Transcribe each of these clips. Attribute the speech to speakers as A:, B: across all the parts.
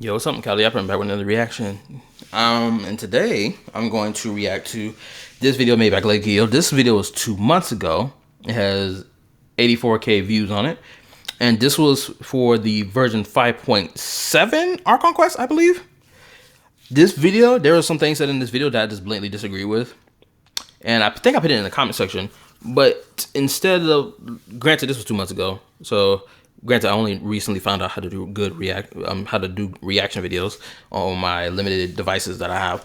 A: Yo, what's up, KallaTheYapper? I'm back with another reaction. And today I'm going to react to this video made by KallaTheYapper. This video was 2 months ago. It has 84K views on it, and this was for the version 5.7 Archon Quest, I believe. This video, there were some things said in this video that I just blatantly disagree with, and I think I put it in the comment section. But instead of, granted, this was 2 months ago, so granted, I only recently found out how to do reaction videos on my limited devices that I have.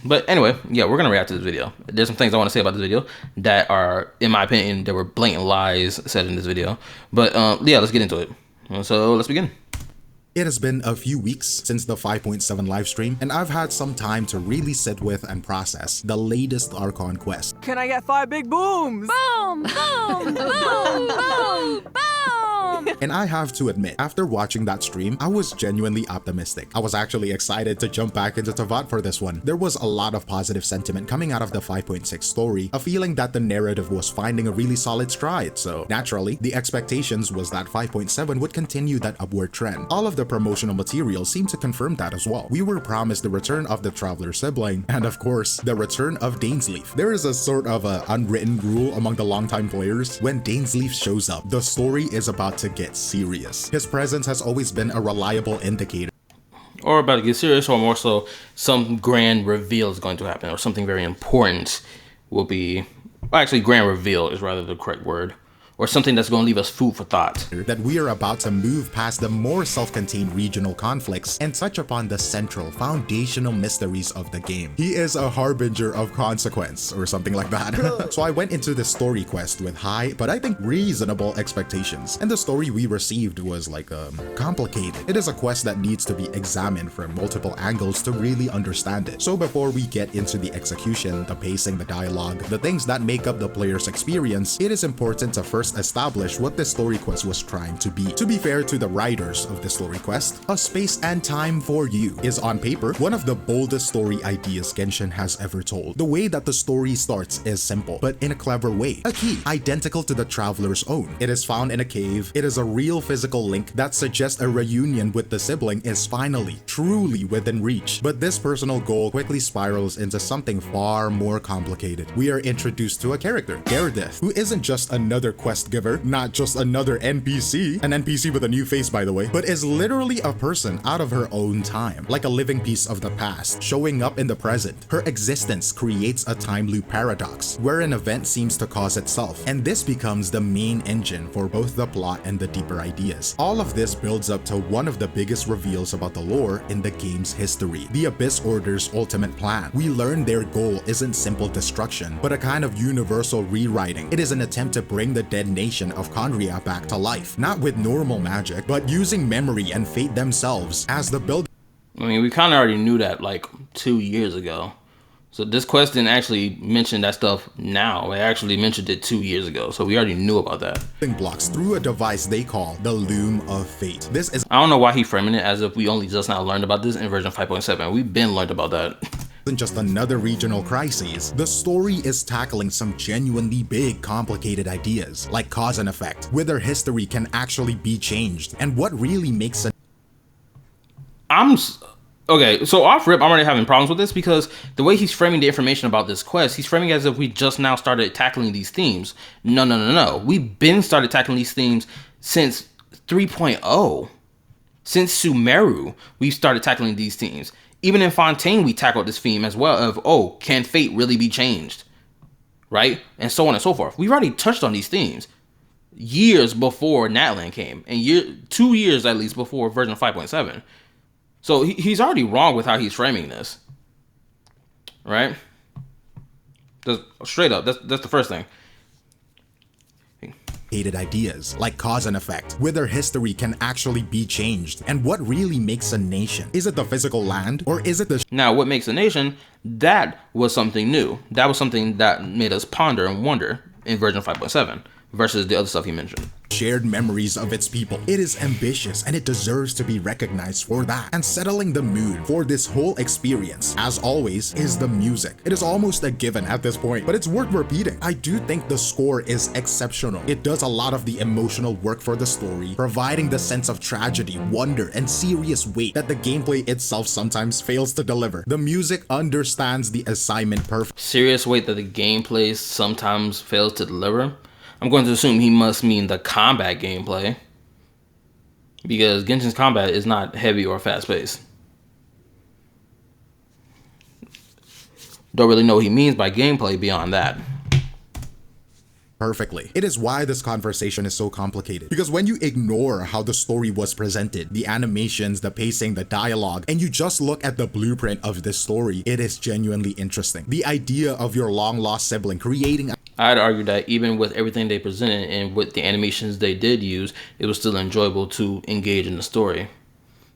A: But anyway, yeah, we're gonna react to this video. There's some things I want to say about this video that are, in my opinion, there were blatant lies said in this video. But yeah, let's get into it. So let's begin.
B: It has been a few weeks since the 5.7 livestream, and I've had some time to really sit with and process the latest Archon quest.
C: Can I get 5 big booms?
D: Boom! Boom! Boom! Boom! Boom!
B: And I have to admit, after watching that stream, I was genuinely optimistic. I was actually excited to jump back into Teyvat for this one. There was a lot of positive sentiment coming out of the 5.6 story, a feeling that the narrative was finding a really solid stride, so naturally, the expectations was that 5.7 would continue that upward trend. All of the promotional material seemed to confirm that as well. We were promised the return of the Traveler sibling, and of course, the return of Dainsleif. There is a sort of a unwritten rule among the longtime players: when Dainsleif shows up, the story is about to get serious. His presence has always been a reliable indicator.
A: Or about to get serious, or more so, some grand reveal is going to happen, or something very important will be, well, actually, grand reveal is rather the correct word. Or something that's going to leave us food for thought.
B: That we are about to move past the more self-contained regional conflicts and touch upon the central, foundational mysteries of the game. He is a harbinger of consequence, or something like that. So I went into the story quest with high, but I think reasonable expectations. And the story we received was complicated. It is a quest that needs to be examined from multiple angles to really understand it. So before we get into the execution, the pacing, the dialogue, the things that make up the player's experience, it is important to first establish what the story quest was trying to be. To be fair to the writers of the story quest, A Space and Time for You is on paper one of the boldest story ideas Genshin has ever told. The way that the story starts is simple, but in a clever way. A key, identical to the Traveler's own. It is found in a cave. It is a real physical link that suggests a reunion with the sibling is finally, truly within reach. But this personal goal quickly spirals into something far more complicated. We are introduced to a character, Gareth, who isn't just another quest giver, not just another NPC, an NPC with a new face by the way, but is literally a person out of her own time, like a living piece of the past, showing up in the present. Her existence creates a time loop paradox, where an event seems to cause itself, and this becomes the main engine for both the plot and the deeper ideas. All of this builds up to one of the biggest reveals about the lore in the game's history, the Abyss Order's ultimate plan. We learn their goal isn't simple destruction, but a kind of universal rewriting. It is an attempt to bring the dead nation of Khaenri'ah back to life, not with normal magic, but using memory and fate themselves as the build.
A: I mean, we kind of already knew that like 2 years ago. So this quest didn't actually mention that stuff now. It actually mentioned it 2 years ago. So we already knew about that.
B: Blocks through a device they call the Loom of Fate. This is,
A: I don't know why he framing it as if we only just now learned about this in version 5.7. We've been learned about that.
B: Isn't just another regional crisis. The story is tackling some genuinely big, complicated ideas, like cause and effect, whether history can actually be changed, and what really makes a...
A: Okay, so off rip, I'm already having problems with this because the way he's framing the information about this quest, he's framing it as if we just now started tackling these themes. No. We've been started tackling these themes since 3.0. Since Sumeru, we've started tackling these themes. Even in Fontaine, we tackled this theme as well of, oh, can fate really be changed? Right? And so on and so forth. We've already touched on these themes years before Natlan came, and 2 years at least before version 5.7. So he's already wrong with how he's framing this. Right? Straight up, that's the first thing.
B: Ideas like cause and effect, whether history can actually be changed, and what really makes a nation. Is it the physical land, or is it the...
A: Now, what makes a nation? That was something new. That was something that made us ponder and wonder in version 5.7. versus the other stuff he mentioned.
B: Shared memories of its people. It is ambitious and it deserves to be recognized for that. And settling the mood for this whole experience, as always, is the music. It is almost a given at this point, but it's worth repeating. I do think the score is exceptional. It does a lot of the emotional work for the story, providing the sense of tragedy, wonder, and serious weight that the gameplay itself sometimes fails to deliver. The music understands the assignment perfectly.
A: Serious weight that the gameplay sometimes fails to deliver. I'm going to assume he must mean the combat gameplay, because Genshin's combat is not heavy or fast-paced. Don't really know what he means by gameplay beyond that.
B: Perfectly. It is why this conversation is so complicated, because when you ignore how the story was presented, the animations, the pacing, the dialogue, and you just look at the blueprint of this story, it is genuinely interesting. The idea of your long-lost sibling creating a
A: I'd argue that even with everything they presented and with the animations they did use, it was still enjoyable to engage in the story.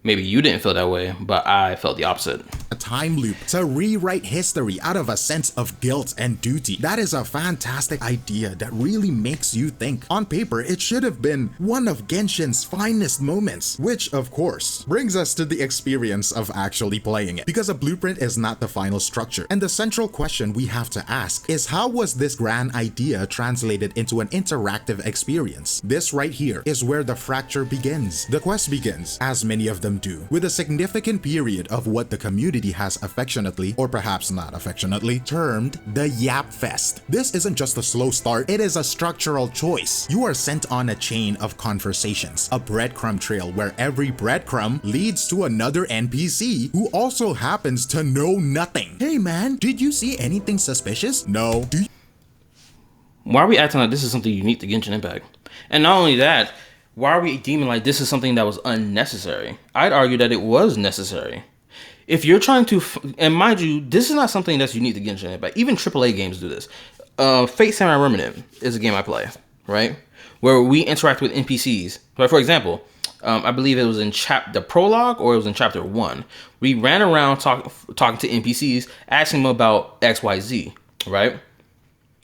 A: Maybe you didn't feel that way, but I felt the opposite.
B: A time loop to rewrite history out of a sense of guilt and duty. That is a fantastic idea that really makes you think. On paper, it should have been one of Genshin's finest moments, which of course brings us to the experience of actually playing it, because a blueprint is not the final structure. And the central question we have to ask is, how was this grand idea translated into an interactive experience? This right here is where the fracture begins. The quest begins, as many of them do, with a significant period of what the community has affectionately, or perhaps not affectionately, termed the Yap Fest. This isn't just a slow start, it is a structural choice. You are sent on a chain of conversations, a breadcrumb trail where every breadcrumb leads to another NPC who also happens to know nothing. Hey man, did you see anything suspicious? No. Do you
A: Why are we acting like this is something unique to Genshin Impact? And not only that, why are we deeming like this is something that was unnecessary? I'd argue that it was necessary. If you're trying to, and mind you, this is not something that's unique to Genshin Impact. Even AAA games do this. Fate Samurai Remnant is a game I play, right? Where we interact with NPCs. Like for example, I believe it was in the prologue or it was in chapter 1. We ran around talking to NPCs, asking them about XYZ, right?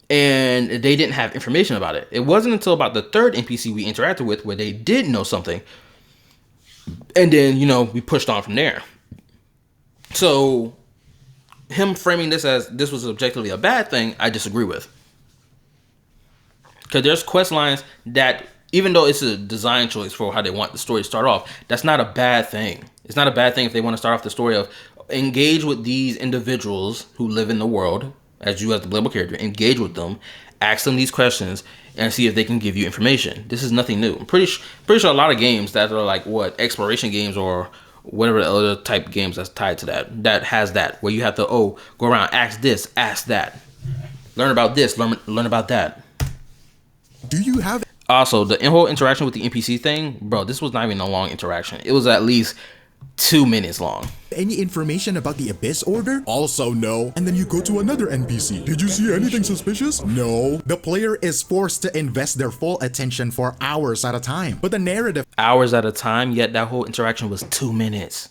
A: And they didn't have information about it. It wasn't until about the third NPC we interacted with where they did know something. And then, we pushed on from there. So him framing this as this was objectively a bad thing, I disagree with. Because there's quest lines that, even though it's a design choice for how they want the story to start off, that's not a bad thing. It's not a bad thing if they want to start off the story of engage with these individuals who live in the world, as you as the playable character, engage with them, ask them these questions, and see if they can give you information. This is nothing new. I'm pretty sure a lot of games that are like exploration games or whatever the other type games that's tied to that has that, where you have to go around, ask this, ask that, learn about this, learn about that.
B: Do you have
A: also the whole interaction with the NPC thing, bro? This was not even a long interaction. It was at least 2 minutes long.
B: any information about the Abyss Order? Also no. And then you go to another NPC. Did you see anything suspicious? No. The player is forced to invest their full attention for hours at a time. But the narrative
A: Hours at a time, yet that whole interaction was 2 minutes.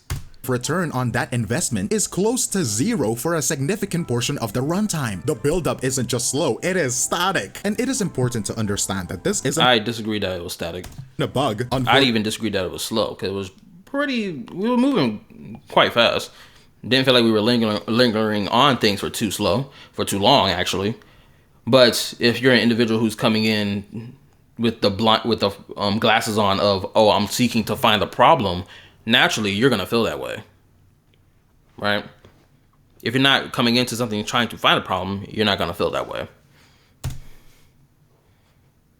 B: return on that investment is close to zero for a significant portion of the runtime. The build-up isn't just slow, it is static. And it is important to understand that this isn't
A: I disagree that it was static.
B: a bug.
A: I'd even disagree that it was slow, because it was we were moving quite fast. Didn't feel like we were lingering on things for too long actually. But if you're an individual who's coming in with the glasses on of, oh, I'm seeking to find the problem, naturally you're gonna feel that way, right? If you're not coming into something trying to find a problem, you're not gonna feel that way.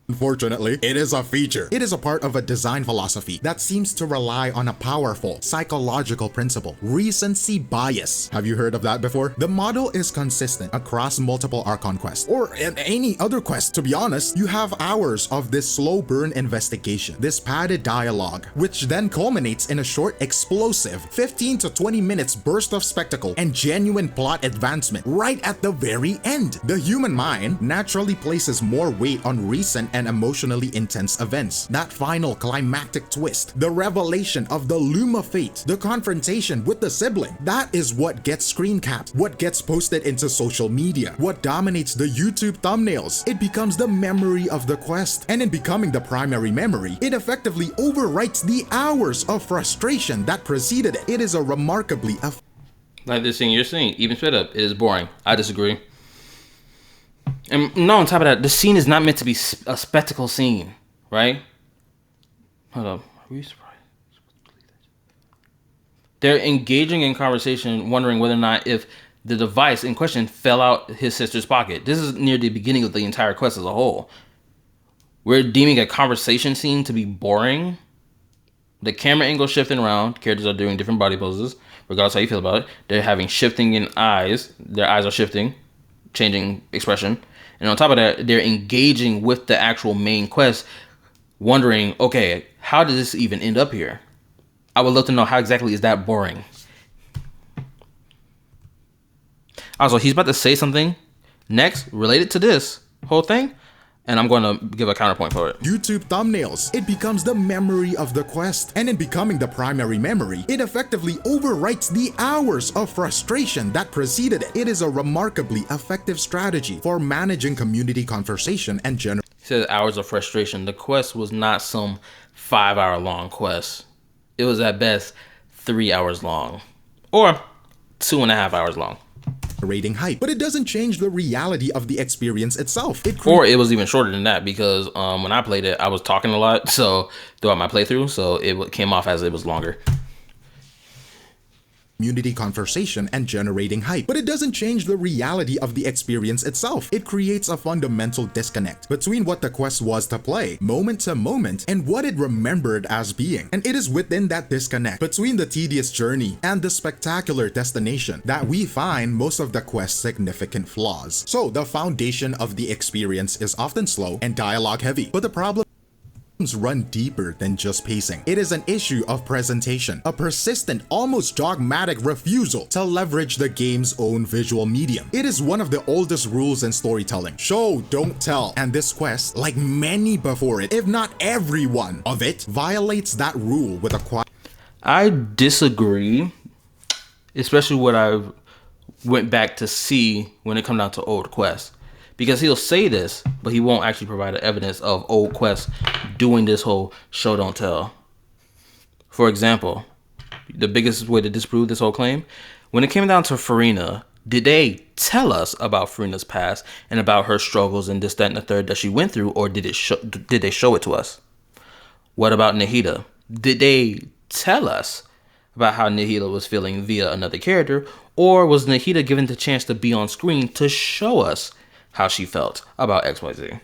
B: Unfortunately, it is a feature. It is a part of a design philosophy that seems to rely on a powerful psychological principle, recency bias. Have you heard of that before? The model is consistent across multiple Archon quests, or in any other quest, to be honest. You have hours of this slow burn investigation, this padded dialogue, which then culminates in a short, explosive 15 to 20 minutes burst of spectacle and genuine plot advancement right at the very end. The human mind naturally places more weight on recent and and emotionally intense events. That final climactic twist, the revelation of the Luma fate, the confrontation with the sibling, that is what gets screen capped, what gets posted into social media, what dominates the YouTube thumbnails. It becomes the memory of the quest, and in becoming the primary memory, it effectively overwrites the hours of frustration that preceded it. It is a remarkably
A: like this thing you're seeing, even straight up, it is boring. I disagree. And no, on top of that, the scene is not meant to be a spectacle scene, right? Hold up. Are you surprised? They're engaging in conversation, wondering whether or not if the device in question fell out his sister's pocket. This is near the beginning of the entire quest as a whole. We're deeming a conversation scene to be boring. The camera angle shifting around. Characters are doing different body poses, regardless how you feel about it. They're having shifting in eyes. Their eyes are shifting, changing expression. And on top of that, they're engaging with the actual main quest, wondering, okay, how did this even end up here? I would love to know how exactly is that boring. Also, he's about to say something next related to this whole thing, and I'm going to give a counterpoint for it.
B: YouTube thumbnails. It becomes the memory of the quest, and in becoming the primary memory, it effectively overwrites the hours of frustration that preceded it. It is a remarkably effective strategy for managing community conversation and
A: He says hours of frustration. The quest was not some 5-hour long quest. It was at best 3 hours long, or 2.5 hours long.
B: Rating hype, but it doesn't change the reality of the experience itself.
A: Or it was even shorter than that, because when I played it, I was talking a lot so throughout my playthrough, so it came off as it was longer.
B: Community conversation and generating hype, but it doesn't change the reality of the experience itself. It creates a fundamental disconnect between what the quest was to play, moment to moment, and what it remembered as being. And it is within that disconnect between the tedious journey and the spectacular destination that we find most of the quest's significant flaws. So the foundation of the experience is often slow and dialogue heavy, but the problem run deeper than just pacing. It is an issue of presentation, a persistent, almost dogmatic refusal to leverage the game's own visual medium. It is one of the oldest rules in storytelling: show, don't tell. And this quest, like many before it, if not every one of it, violates that rule with a quiet.
A: I disagree, especially what I went back to see when it comes down to old quests. Because he'll say this, but he won't actually provide evidence of old quests doing this whole show don't tell. For example, the biggest way to disprove this whole claim, when it came down to Farina, did they tell us about Farina's past and about her struggles and this, that, and the third that she went through, or did they show it to us? What about Nahida? Did they tell us about how Nahida was feeling via another character, or was Nahida given the chance to be on screen to show us how she felt about XYZ?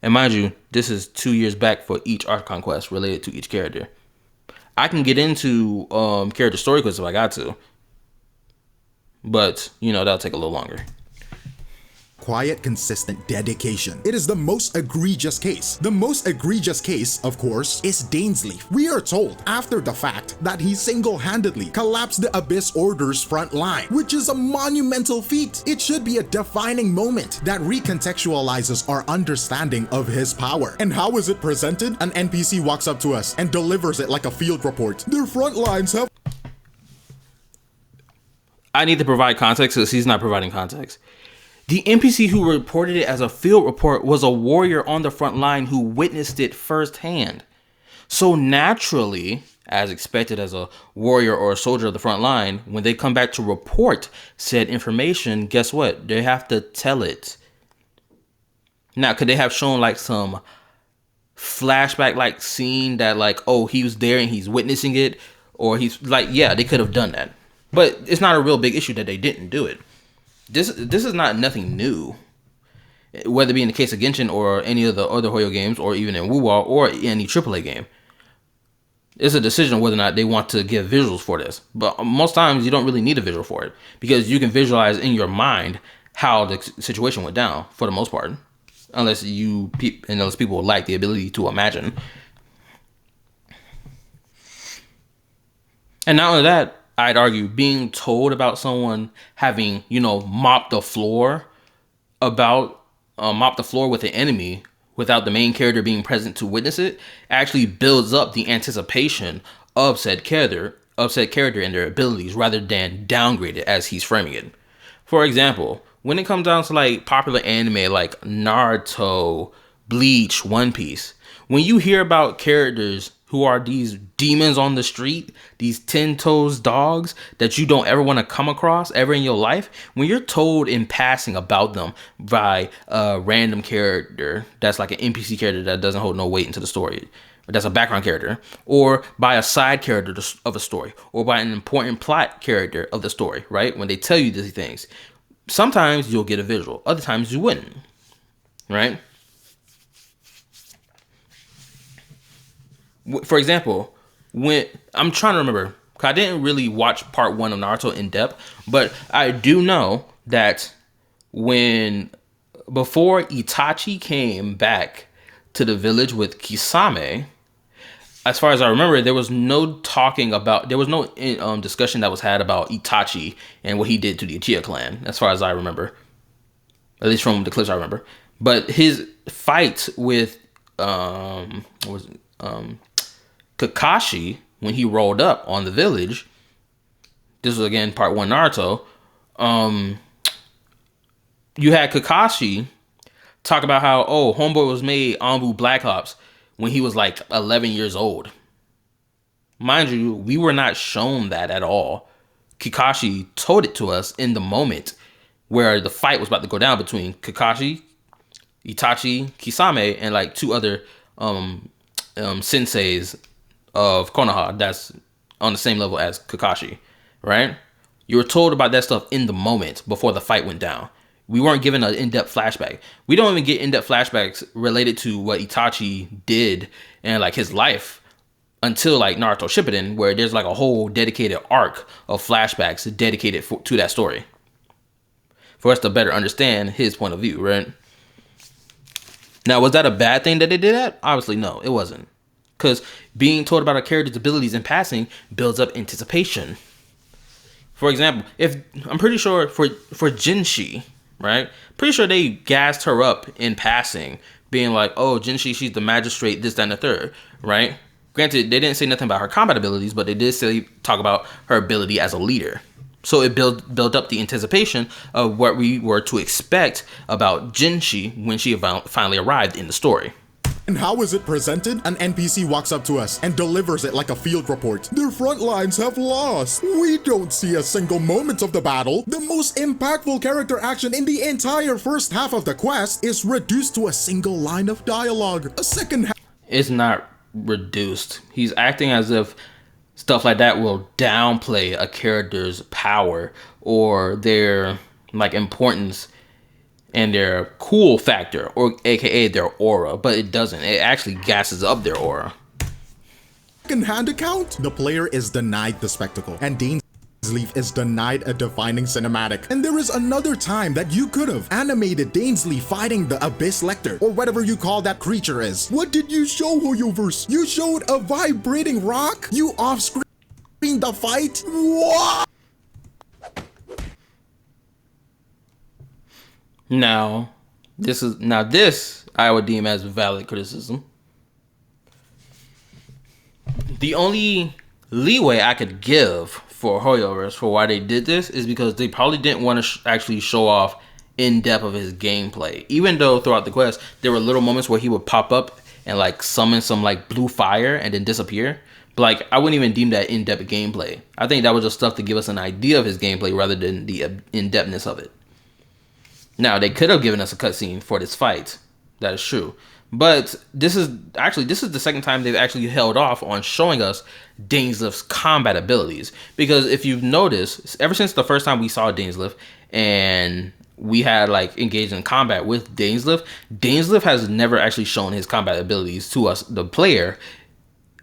A: And mind you, this is 2 years back for each Archon quest related to each character. I can get into character story quests if I got to, but you know, that'll take a little longer.
B: Quiet, consistent dedication. It is the most egregious case. The most egregious case, of course, is Dainsleif. We are told after the fact that he single-handedly collapsed the Abyss Order's front line, which is a monumental feat. It should be a defining moment that recontextualizes our understanding of his power. And how is it presented? An NPC walks up to us and delivers it like a field report. Their front lines have...
A: I need to provide context because he's not providing context. The NPC who reported it as a field report was a warrior on the front line who witnessed it firsthand. So naturally, as expected as a warrior or a soldier of the front line, when they come back to report said information, guess what? They have to tell it. Now, could they have shown like some flashback like scene that like, oh, he was there and he's witnessing it? Or he's like, yeah, they could have done that. But it's not a real big issue that they didn't do it. This is not nothing new, whether it be in the case of Genshin or any of the other Hoyo games, or even in WoWa or any AAA game. It's a decision on whether or not they want to give visuals for this. But most times you don't really need a visual for it, because you can visualize in your mind how the situation went down for the most part, unless people lack the ability to imagine. And not only that, I'd argue being told about someone having, mopped the floor about mop the floor with an enemy without the main character being present to witness it actually builds up the anticipation of said character and their abilities rather than downgrade it as he's framing it. For example, when it comes down to like popular anime like Naruto, Bleach, One Piece, when you hear about characters who are these demons on the street, these 10-toes dogs that you don't ever want to come across ever in your life, when you're told in passing about them by a random character that's like an NPC character that doesn't hold no weight into the story, that's a background character, or by a side character of a story, or by an important plot character of the story, right? When they tell you these things, sometimes you'll get a visual, other times you wouldn't, right? For example, when I'm trying to remember, 'cause I didn't really watch part 1 of Naruto in depth, but I do know that before Itachi came back to the village with Kisame, as far as I remember, there was no discussion that was had about Itachi and what he did to the Uchiha clan, as far as I remember, at least from the clips I remember. But his fight with Kakashi, when he rolled up on the village, this was again part 1 Naruto, you had Kakashi talk about how, homeboy was made Anbu Black Ops when he was like 11 years old. Mind you, we were not shown that at all. Kakashi told it to us in the moment where the fight was about to go down between Kakashi, Itachi, Kisame, and like 2 other senseis of Konoha that's on the same level as Kakashi, right? You were told about that stuff in the moment before the fight went down. We weren't given an in-depth flashback. We don't even get in-depth flashbacks related to what Itachi did and like his life until like Naruto Shippuden, where there's like a whole dedicated arc of flashbacks dedicated to that story for us to better understand his point of view, right? Now, was that a bad thing that they did that? Obviously, no, it wasn't. Because being told about a character's abilities in passing builds up anticipation. For example, I'm pretty sure for Jinshi, right? Pretty sure they gassed her up in passing, being like, oh, Jinshi, she's the magistrate, this, that, and the third, right? Granted, they didn't say nothing about her combat abilities, but they did talk about her ability as a leader. So it built up the anticipation of what we were to expect about Jinshi when she finally arrived in the story.
B: And how is it presented? An NPC walks up to us and delivers it like a field report. Their front lines have lost. We don't see a single moment of the battle. The most impactful character action in the entire first half of the quest is reduced to a single line of dialogue. A second half.
A: It's not reduced. He's acting as if stuff like that will downplay a character's power or their like importance and their cool factor, or aka their aura, but it doesn't. It actually gasses up their aura.
B: Second-hand account, the player is denied the spectacle, and Dainsleif is denied a defining cinematic. And there is another time that you could have animated Dainsleif fighting the Abyss Lecter, or whatever you call that creature is. What did you show, Hoyoverse? You showed a vibrating rock? You off-screen the fight? What?
A: Now, this I would deem as valid criticism. The only leeway I could give for Hoyoverse for why they did this is because they probably didn't want to actually show off in depth of his gameplay. Even though throughout the quest there were little moments where he would pop up and like summon some like blue fire and then disappear. But like I wouldn't even deem that in-depth gameplay. I think that was just stuff to give us an idea of his gameplay rather than the in-depthness of it. Now, they could have given us a cutscene for this fight. That is true. But this is the second time they've actually held off on showing us Dainsleif's combat abilities. Because if you've noticed, ever since the first time we saw Dainsleif and we had like engaged in combat with Dainsleif has never actually shown his combat abilities to us, the player,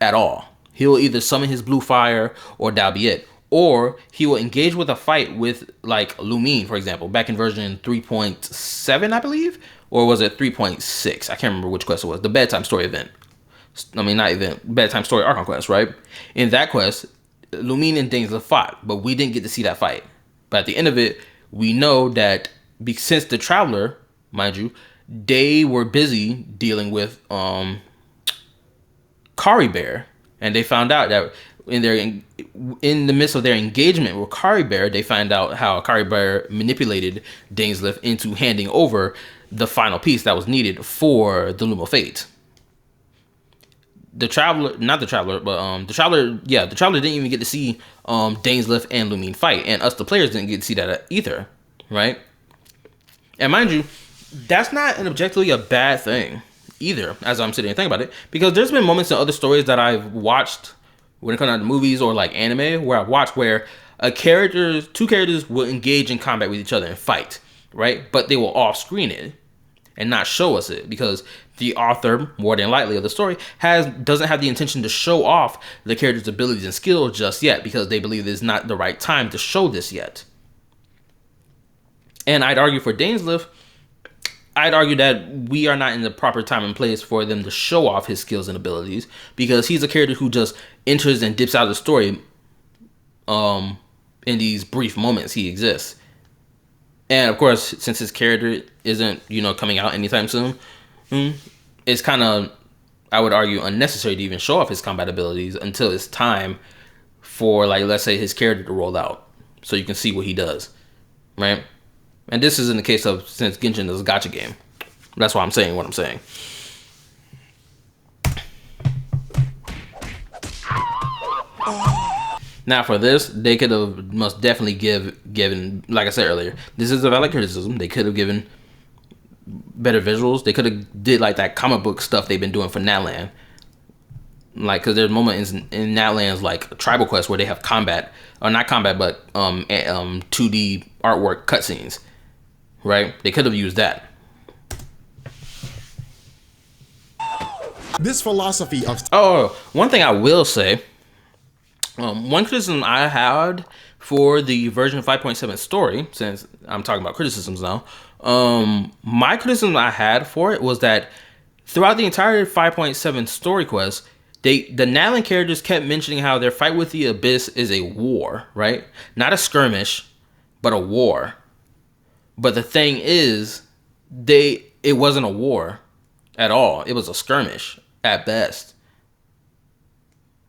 A: at all. He'll either summon his blue fire or that'll be it. Or he will engage with a fight with like Lumine, for example, back in version 3.7, I believe, or was it 3.6? I can't remember which quest it was. The bedtime story event. I mean, not event, bedtime story Archon quest, right? In that quest, Lumine and Dainsleif fought, but we didn't get to see that fight. But at the end of it, we know that since the Traveler, mind you, they were busy dealing with Kari Bear, and they found out that in the midst of their engagement with Kari Bear, they find out how Kari Bear manipulated Dainsleif into handing over the final piece that was needed for the Loom of Fate. The Traveler didn't even get to see Dainsleif and Lumine fight, and us, the players, didn't get to see that either, right? And mind you, that's not an objectively a bad thing either, as I'm sitting and thinking about it, because there's been moments in other stories that I've watched when it comes out to movies or like anime where I've watched where two characters will engage in combat with each other and fight, right? But they will off screen it and not show us it because the author, more than likely, of the story doesn't have the intention to show off the character's abilities and skills just yet because they believe it's not the right time to show this yet. And I'd argue for Dainsleif, I'd argue that we are not in the proper time and place for them to show off his skills and abilities because he's a character who just enters and dips out of the story in these brief moments he exists. And of course, since his character isn't, coming out anytime soon, it's kind of, I would argue, unnecessary to even show off his combat abilities until it's time for, like, let's say his character to roll out so you can see what he does, right? And this is in the case of, since Genshin is a gacha game. That's why I'm saying what I'm saying. Now for this, they could have most definitely given, like I said earlier, this is a valid criticism. They could have given better visuals. They could have did like that comic book stuff they've been doing for Natlan. Like, cause there's moments in Natlan's like Tribal Quest where they have combat, or not combat, but 2D artwork cutscenes. Right? They could have used that.
B: This philosophy of...
A: Oh, one thing I will say, one criticism I had for the version 5.7 story, since I'm talking about criticisms now, my criticism I had for it was that throughout the entire 5.7 story quest, the Natlan characters kept mentioning how their fight with the Abyss is a war, right? Not a skirmish, but a war. But the thing is, it wasn't a war at all. It was a skirmish at best.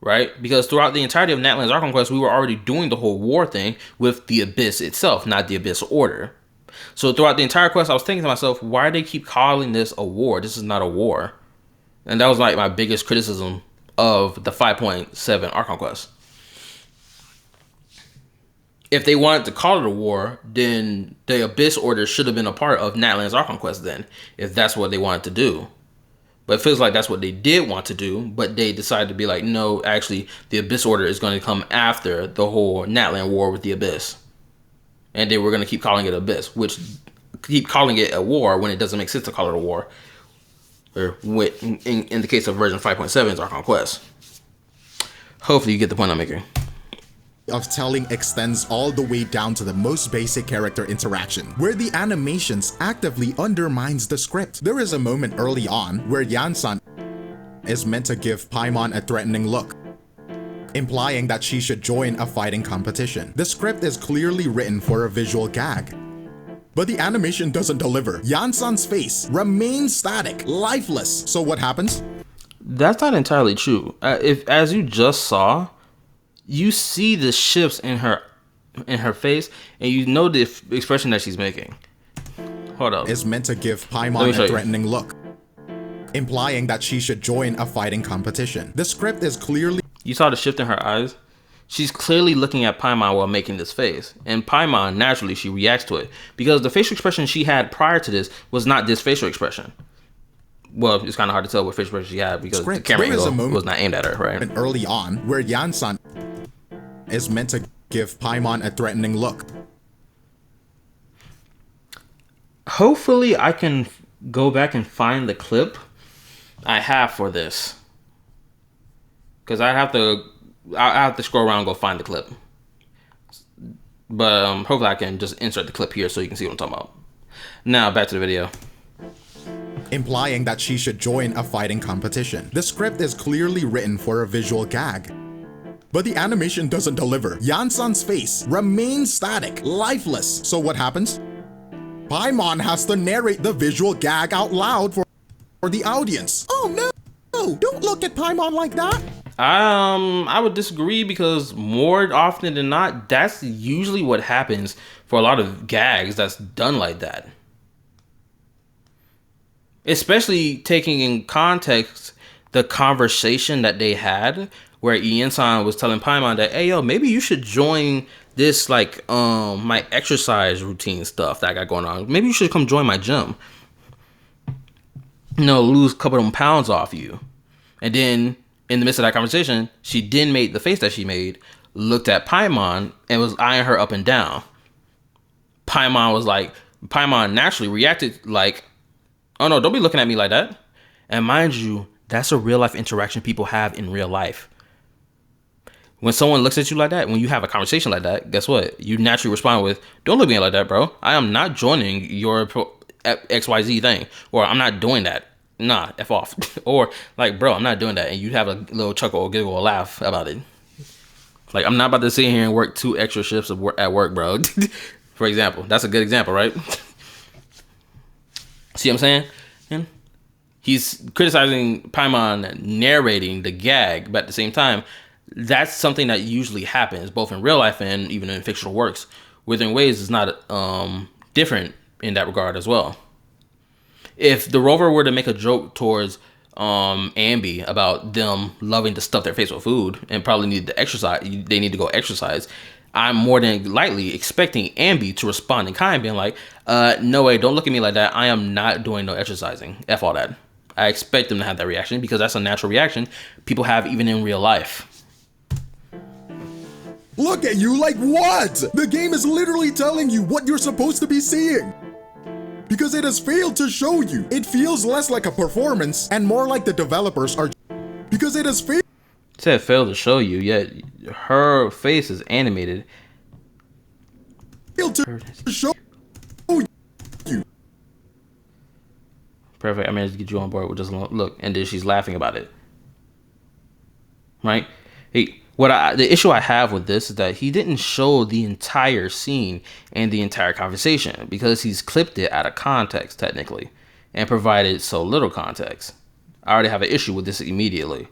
A: Right? Because throughout the entirety of Natlan's Archon Quest, we were already doing the whole war thing with the Abyss itself, not the Abyss Order. So throughout the entire quest, I was thinking to myself, why do they keep calling this a war? This is not a war. And that was like my biggest criticism of the 5.7 Archon Quest. If they wanted to call it a war, then the Abyss Order should have been a part of Natlan's Archon Quest then, if that's what they wanted to do. But it feels like that's what they did want to do, but they decided to be like, no, actually, the Abyss Order is going to come after the whole Natlan war with the Abyss. And they were going to keep calling it Abyss, which keep calling it a war when it doesn't make sense to call it a war. Or in the case of version 5.7's Archon Quest. Hopefully you get the point I'm making.
B: Of telling extends all the way down to the most basic character interaction, where the animations actively undermines the script. There is a moment early on where Yansan is meant to give Paimon a threatening look, implying that she should join a fighting competition. The script is clearly written for a visual gag, but the animation doesn't deliver. Yansan's face remains static, lifeless. So what happens?
A: That's not entirely true. If, as you just saw, you see the shifts in her face, and you know the expression that she's making. Hold up.
B: Is meant to give Paimon a threatening look, implying that she should join a fighting competition. The script is clearly...
A: You saw the shift in her eyes? She's clearly looking at Paimon while making this face. And Paimon, naturally, she reacts to it. Because the facial expression she had prior to this was not this facial expression. Well, it's kind of hard to tell what facial expression she had because the camera angle was not aimed at her, right?
B: And early on, where Yansan is meant to give Paimon a threatening look.
A: Hopefully I can go back and find the clip I have for this. Because I have to scroll around and go find the clip. But hopefully I can just insert the clip here so you can see what I'm talking about. Now back to the video.
B: Implying that she should join a fighting competition. The script is clearly written for a visual gag, but the animation doesn't deliver. Yansan's face remains static, lifeless. So what happens? Paimon has to narrate the visual gag out loud for the audience. Oh no, don't look at Paimon like that.
A: I would disagree because more often than not, that's usually what happens for a lot of gags that's done like that. Especially taking in context the conversation that they had where Ian-san was telling Paimon that, hey, yo, maybe you should join this, like, my exercise routine stuff that I got going on. Maybe you should come join my gym. You know, lose a couple of them pounds off you. And then in the midst of that conversation, she then made the face that she made, looked at Paimon, and was eyeing her up and down. Paimon naturally reacted like, oh no, don't be looking at me like that. And mind you, that's a real life interaction people have in real life. When someone looks at you like that, when you have a conversation like that, guess what? You naturally respond with, don't look at me like that, bro. I am not joining your XYZ thing. Or I'm not doing that. Nah, F off. Or like, bro, I'm not doing that. And you have a little chuckle or giggle or laugh about it. Like, I'm not about to sit here and work 2 extra shifts at work, bro. For example. That's a good example, right? See what I'm saying? And he's criticizing Paimon narrating the gag, but at the same time, that's something that usually happens both in real life and even in fictional works. Within ways is not different in that regard as well. If the Rover were to make a joke towards Ambi about them loving to stuff their face with food and probably need to exercise, they need to go exercise, I'm more than likely expecting Ambi to respond in kind, being like, no way, don't look at me like that. I am not doing no exercising. F all that. I expect them to have that reaction because that's a natural reaction people have even in real life.
B: Look at you like what? The game is literally telling you what you're supposed to be seeing. Because it has failed to show you. It feels less like a performance and more like the developers are. Because it has failed.
A: It said failed to show you, yet her face is animated.
B: Failed to show you.
A: Perfect. I managed to get you on board with just look, and then she's laughing about it. Right? Hey, the issue I have with this is that he didn't show the entire scene and the entire conversation because he's clipped it out of context technically and provided so little context. I already have an issue with this immediately.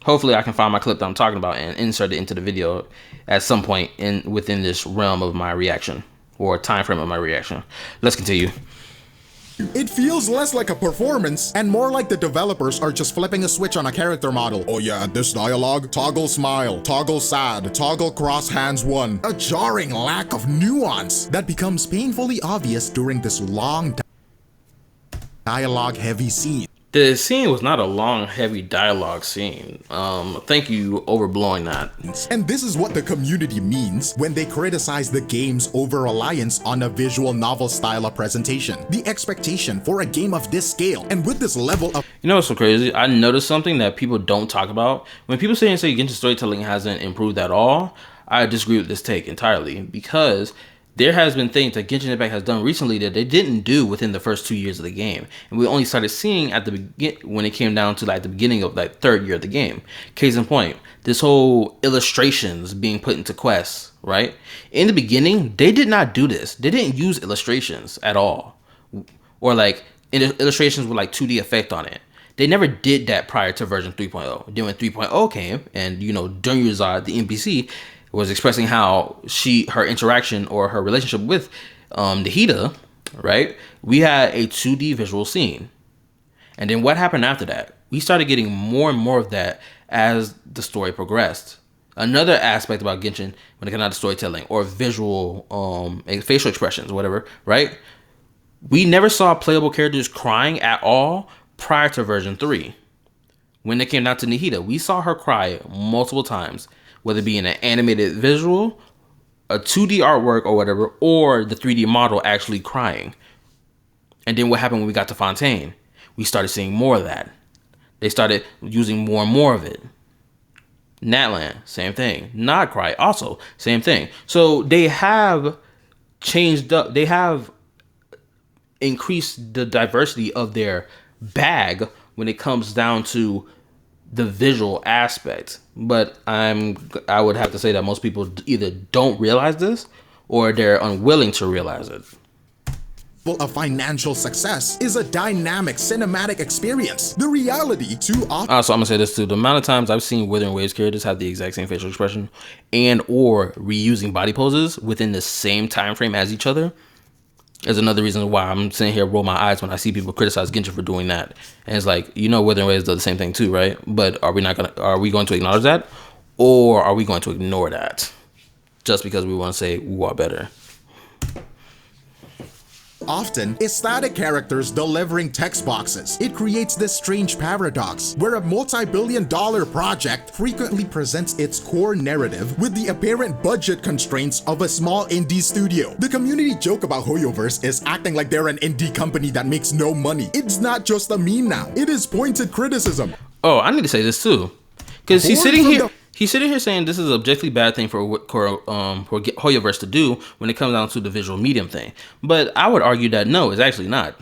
A: Hopefully I can find my clip that I'm talking about and insert it into the video at some point within this realm of my reaction or time frame of my reaction. Let's continue.
B: It feels less like a performance and more like the developers are just flipping a switch on a character model. Oh yeah, this dialogue, toggle smile, toggle sad, toggle cross hands one. A jarring lack of nuance that becomes painfully obvious during this long dialogue heavy scene.
A: The scene was not a long, heavy dialogue scene. Thank you overblowing that.
B: And this is what the community means when they criticize the game's over-reliance on a visual novel style of presentation. The expectation for a game of this scale and with this level of...
A: You know what's so crazy? I noticed something that people don't talk about. When people say Genshin storytelling hasn't improved at all, I disagree with this take entirely because there has been things that Genshin Impact has done recently that they didn't do within the first 2 years of the game, and we only started seeing at the when it came down to like the beginning of like 3rd year of the game. Case in point, this whole illustrations being put into quests, right? In the beginning, they did not do this. They didn't use illustrations at all, or like illustrations with like 2D effect on it. They never did that prior to version 3.0. Then when 3.0 came, and you know, Dunyuzad, the NPC, was expressing how her interaction or her relationship with Nihida, right? We had a 2D visual scene. And then what happened after that? We started getting more and more of that as the story progressed. Another aspect about Genshin when it comes down to storytelling or visual facial expressions, whatever, right? We never saw playable characters crying at all prior to version 3. When it came down to Nihida, we saw her cry multiple times, whether it be in an animated visual, a 2D artwork or whatever, or the 3D model actually crying. And then what happened when we got to Fontaine? We started seeing more of that. They started using more and more of it. Natlan, same thing. Nod Cry, also, same thing. So they have changed up, they have increased the diversity of their bag when it comes down to the visual aspect, but I would have to say that most people either don't realize this or they're unwilling to realize it.
B: of financial success is a dynamic cinematic experience. The reality too often.
A: So I'm gonna say this too. The amount of times I've seen Wuthering Waves characters have the exact same facial expression and or reusing body poses within the same time frame as each other is another reason why I'm sitting here roll my eyes when I see people criticize Genshin for doing that. And it's like, you know, Wuthering Waves does the same thing too, right? But are we going to acknowledge that, or are we going to ignore that just because we want to say we are better?
B: Often is static characters delivering text boxes. It creates this strange paradox where a multi-billion-dollar project frequently presents its core narrative with the apparent budget constraints of a small indie studio. The community joke about Hoyoverse is acting like they're an indie company that makes no money. It's not just a meme now. It is pointed criticism.
A: Oh, I need to say this too, because he's sitting here saying this is an objectively bad thing for Hoyoverse to do when it comes down to the visual medium thing. But I would argue that no, it's actually not.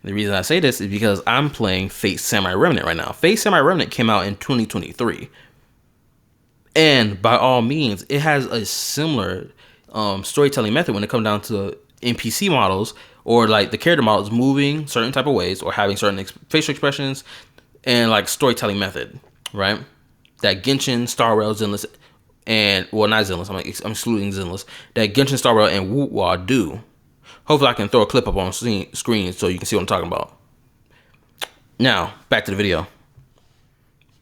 A: The reason I say this is because I'm playing Fate Samurai Remnant right now. Fate Samurai Remnant came out in 2023. And by all means, it has a similar storytelling method when it comes down to NPC models or like the character models moving certain type of ways or having certain facial expressions and like storytelling method, right? That Genshin, Star Rail, Zenless, and well, not Zenless. I'm excluding Zenless. That Genshin, Star Rail, and Wootwa do. Hopefully, I can throw a clip up on screen so you can see what I'm talking about. Now, back to the video.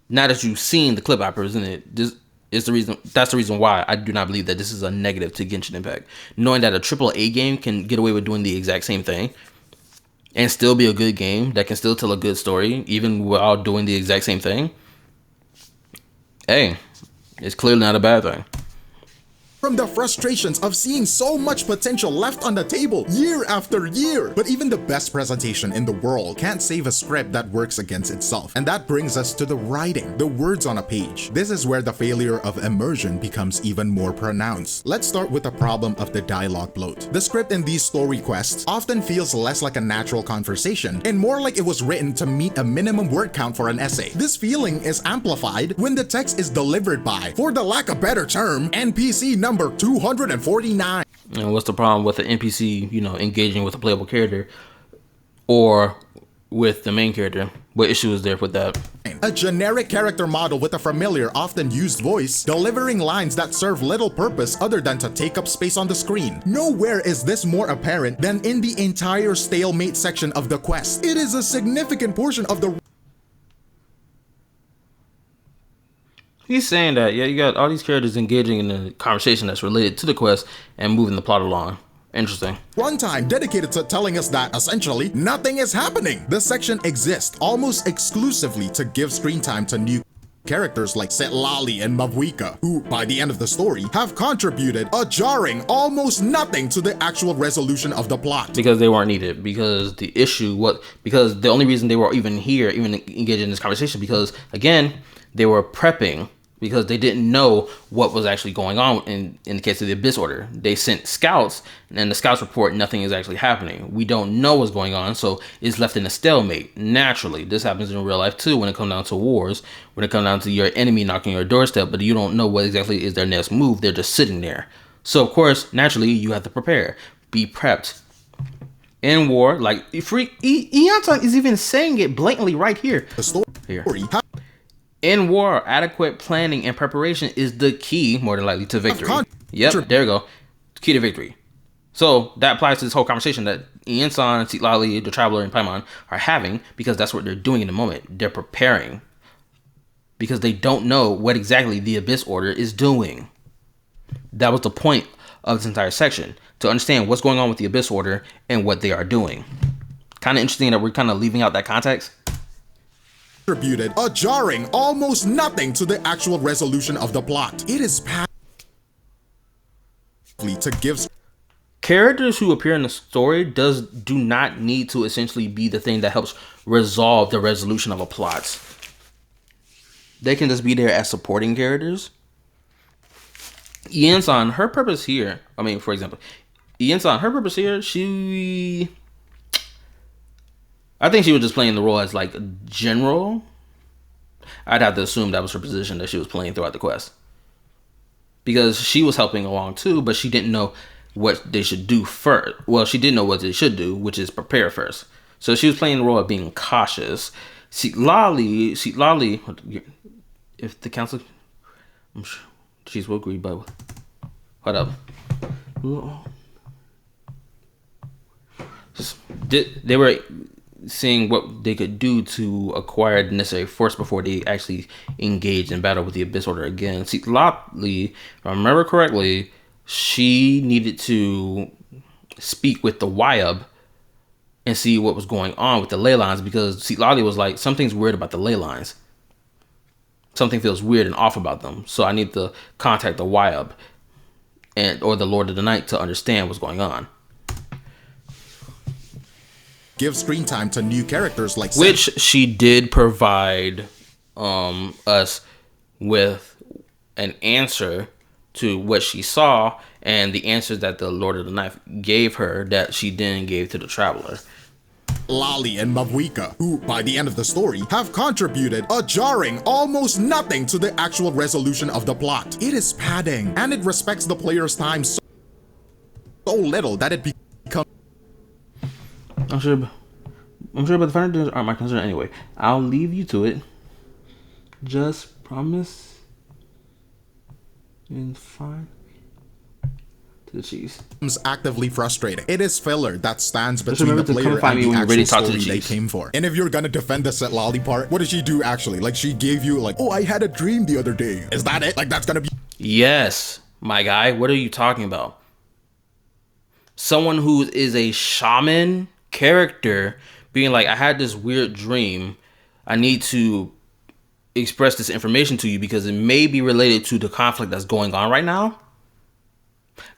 A: Now that you've seen the clip I presented, this is the reason. That's the reason why I do not believe that this is a negative to Genshin Impact. Knowing that a AAA game can get away with doing the exact same thing and still be a good game that can still tell a good story, even while doing the exact same thing. Hey, it's clearly not a bad thing.
B: From the frustrations of seeing so much potential left on the table year after year. But even the best presentation in the world can't save a script that works against itself. And that brings us to the writing, the words on a page. This is where the failure of immersion becomes even more pronounced. Let's start with the problem of the dialogue bloat. The script in these story quests often feels less like a natural conversation and more like it was written to meet a minimum word count for an essay. This feeling is amplified when the text is delivered by, for the lack of better term, NPC number 249.
A: And what's the problem with the NPC, engaging with a playable character or with the main character? What issue is there with that?
B: A generic character model with a familiar, often used voice, delivering lines that serve little purpose other than to take up space on the screen. Nowhere is this more apparent than in the entire stalemate section of the quest. It is a significant portion of the
A: He's saying that, yeah, you got all these characters engaging in a conversation that's related to the quest and moving the plot along. Interesting.
B: Runtime dedicated to telling us that, essentially, nothing is happening. This section exists almost exclusively to give screen time to new characters like Setlali and Mavuika, who, by the end of the story, have contributed a jarring almost nothing to the actual resolution of the plot.
A: Because they weren't needed. Because because the only reason they were even here, even engaging in this conversation, because, again, they were prepping because they didn't know what was actually going on in the case of the Abyss Order. They sent scouts, and the scouts report nothing is actually happening. We don't know what's going on, so it's left in a stalemate. Naturally, this happens in real life too when it comes down to wars, when it comes down to your enemy knocking your doorstep, but you don't know what exactly is their next move. They're just sitting there. So, of course, naturally, you have to prepare. Be prepped. In war, like, Ianton is even saying it blatantly right here.
B: The story.
A: Here. In war, adequate planning and preparation is the key, more than likely, to victory. Yep, there you go. Key to victory. So that applies to this whole conversation that Ian-san, Setlali, the Traveler, and Paimon are having, because that's what they're doing in the moment. They're preparing. Because they don't know what exactly the Abyss Order is doing. That was the point of this entire section. To understand what's going on with the Abyss Order and what they are doing. Kind of interesting that we're kind of leaving out that context.
B: Contributed a jarring almost nothing to the actual resolution of the plot. It is to give
A: characters who appear in the story do not need to essentially be the thing that helps resolve the resolution of a plot. They can just be there as supporting characters. Ian-san, her purpose here, for example, Ian-san, her purpose here, I think she was just playing the role as like general. I'd have to assume that was her position that she was playing throughout the quest. Because she was helping along too, but she didn't know what they should do first. Well, she did know what they should do, which is prepare first. So she was playing the role of being cautious. Lolly, if the council, I'm sure she's will agree, but hold up. They were seeing what they could do to acquire the necessary force before they actually engaged in battle with the Abyss Order again. See, Lolly, if I remember correctly, she needed to speak with the Wyab and see what was going on with the ley lines, because see, Lolly was like, something's weird about the ley lines. Something feels weird and off about them. So I need to contact the Wyab or the Lord of the Night to understand what's going on.
B: Give screen time to new characters like
A: which she did provide us with an answer to what she saw, and the answers that the Lord of the Knife gave her that she then gave to the Traveler.
B: Lolly and Mavuika, who by the end of the story have contributed a jarring almost nothing to the actual resolution of the plot. It is padding, and it respects the player's time so little that it becomes...
A: I'm sure, but the final details aren't my concern anyway. I'll leave you to it. Just promise and fine to the cheese.
B: Actively frustrating. It is filler that stands between the player and the actual story they came for. And if you're gonna defend the Set Lolly part, what did she do actually? Like, she gave you like, oh, I had a dream the other day. Is that it? Like, that's gonna be...
A: Yes, my guy. What are you talking about? Someone who is a shaman character being like, I had this weird dream. I need to express this information to you because it may be related to the conflict that's going on right now.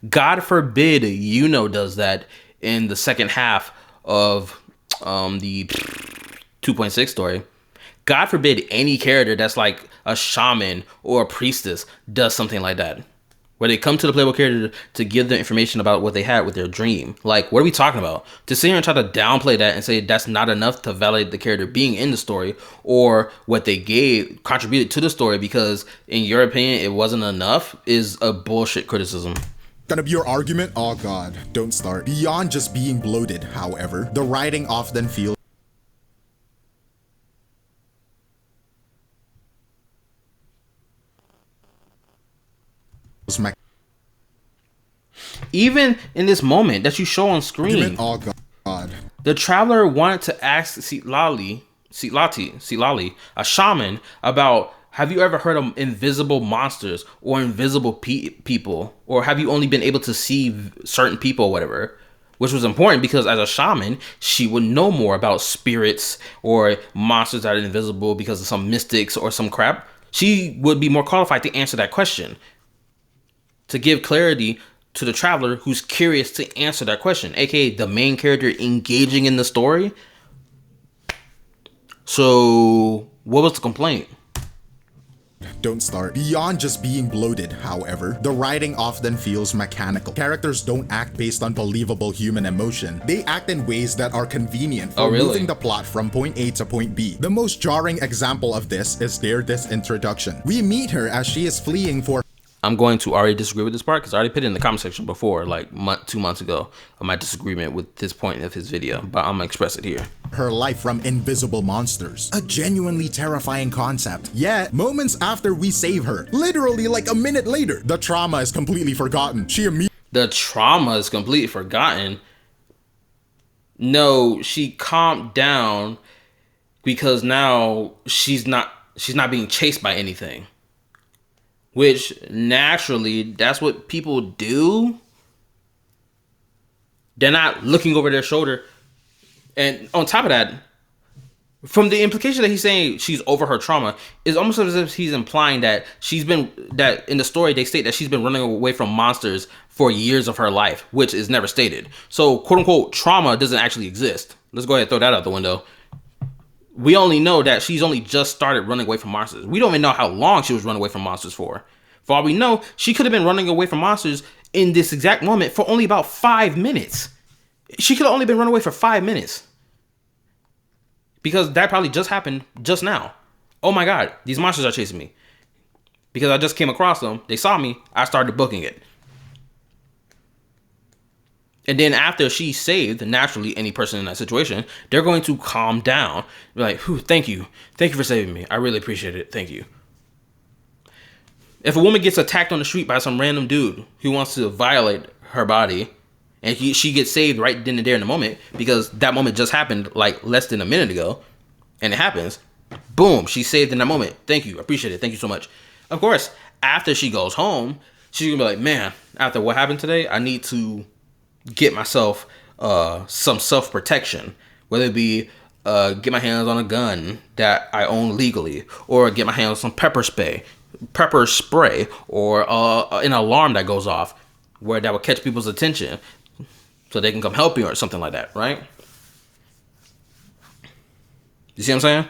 A: God forbid Yuno does that in the second half of the 2.6 story. God forbid any character that's like a shaman or a priestess does something like that, where they come to the playable character to give them information about what they had with their dream. Like, what are we talking about? To sit here and try to downplay that and say that's not enough to validate the character being in the story or what they contributed to the story because, in your opinion, it wasn't enough is a bullshit criticism.
B: Gonna be your argument? Oh god, don't start. Beyond just being bloated, however, the writing often feels
A: even in this moment that you show on screen.
B: Oh god.
A: The Traveler wanted to ask Lolly, a shaman, about, have you ever heard of invisible monsters or invisible people? Or have you only been able to see certain people or whatever? Which was important because as a shaman, she would know more about spirits or monsters that are invisible because of some mystics or some crap. She would be more qualified to answer that question, to give clarity to the Traveler who's curious to answer that question, aka the main character engaging in the story. So what was the complaint?
B: Don't start. Beyond just being bloated, however, the writing often feels mechanical. Characters don't act based on believable human emotion. They act in ways that are convenient for moving the plot from point A to point B. The most jarring example of this is this introduction. We meet her as she is fleeing for...
A: I'm going to already disagree with this part because I already put it in the comment section before, like 2 months ago, of my disagreement with this point of his video, but I'm gonna express it here.
B: Her life from invisible monsters. A genuinely terrifying concept. Yet, moments after we save her, literally like a minute later, the trauma is completely forgotten.
A: The trauma is completely forgotten? No, she calmed down because now she's not being chased by anything. Which, naturally, that's what people do. They're not looking over their shoulder. And on top of that, from the implication that he's saying she's over her trauma, it's almost as if he's implying that that in the story they state that she's been running away from monsters for years of her life, which is never stated. So, quote unquote, trauma doesn't actually exist. Let's go ahead and throw that out the window. We only know that she's only just started running away from monsters. We don't even know how long she was running away from monsters for. For all we know, she could have been running away from monsters in this exact moment for only about 5 minutes. She could have only been running away for 5 minutes. Because that probably just happened just now. Oh my god, these monsters are chasing me. Because I just came across them, they saw me, I started booking it. And then after she's saved, naturally, any person in that situation, they're going to calm down. Be like, "Whew, thank you. Thank you for saving me. I really appreciate it. Thank you." If a woman gets attacked on the street by some random dude who wants to violate her body, and she gets saved right then and there in the moment, because that moment just happened like less than a minute ago, and it happens, boom, she's saved in that moment. Thank you. I appreciate it. Thank you so much. Of course, after she goes home, she's going to be like, man, after what happened today, I need to get myself some self-protection, whether it be get my hands on a gun that I own legally, or get my hands on some pepper spray, or an alarm that goes off where that will catch people's attention so they can come help you or something like that, right? You see what I'm saying?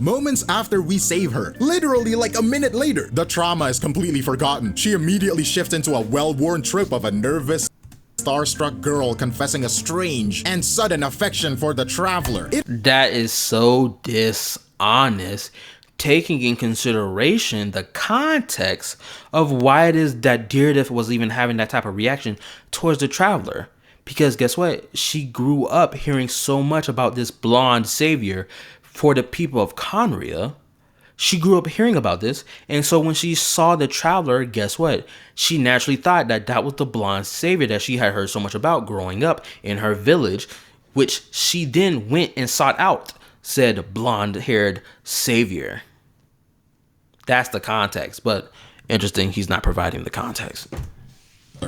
B: Moments after we save her, literally like a minute later, the trauma is completely forgotten. She immediately shifts into a well-worn trip of a nervous, starstruck girl confessing a strange and sudden affection for the traveler.
A: That is so dishonest, taking in consideration the context of why it is that Deirdre was even having that type of reaction towards the traveler. Because guess what? She grew up hearing so much about this blonde savior for the people of Conria. She grew up hearing about this, and so when she saw the traveler, guess what? She naturally thought that that was the blonde savior that she had heard so much about growing up in her village, which she then went and sought out said blonde-haired savior. That's the context, but interesting, he's not providing the context.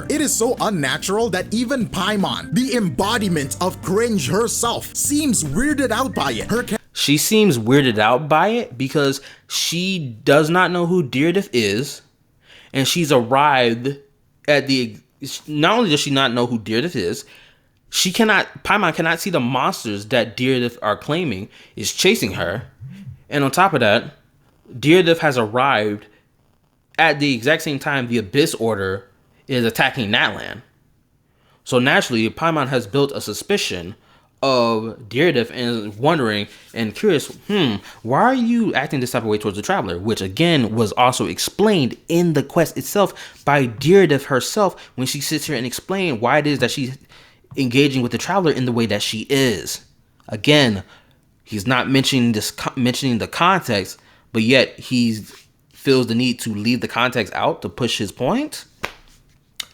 B: It is so unnatural that even Paimon, the embodiment of cringe herself, seems weirded out by it.
A: She seems weirded out by it because she does not know who Deirdre is, and she's arrived at the... Not only does she not know who Deirdre is, Paimon cannot see the monsters that Deirdre are claiming is chasing her. And on top of that, Deirdre has arrived at the exact same time the Abyss Order is attacking Natlan. So naturally, Paimon has built a suspicion of Deirdre and wondering and curious, why are you acting this type of way towards the traveler? Which again was also explained in the quest itself by Deirdre herself when she sits here and explains why it is that she's engaging with the traveler in the way that she is. Again, he's not mentioning the context, but yet he feels the need to leave the context out to push his point.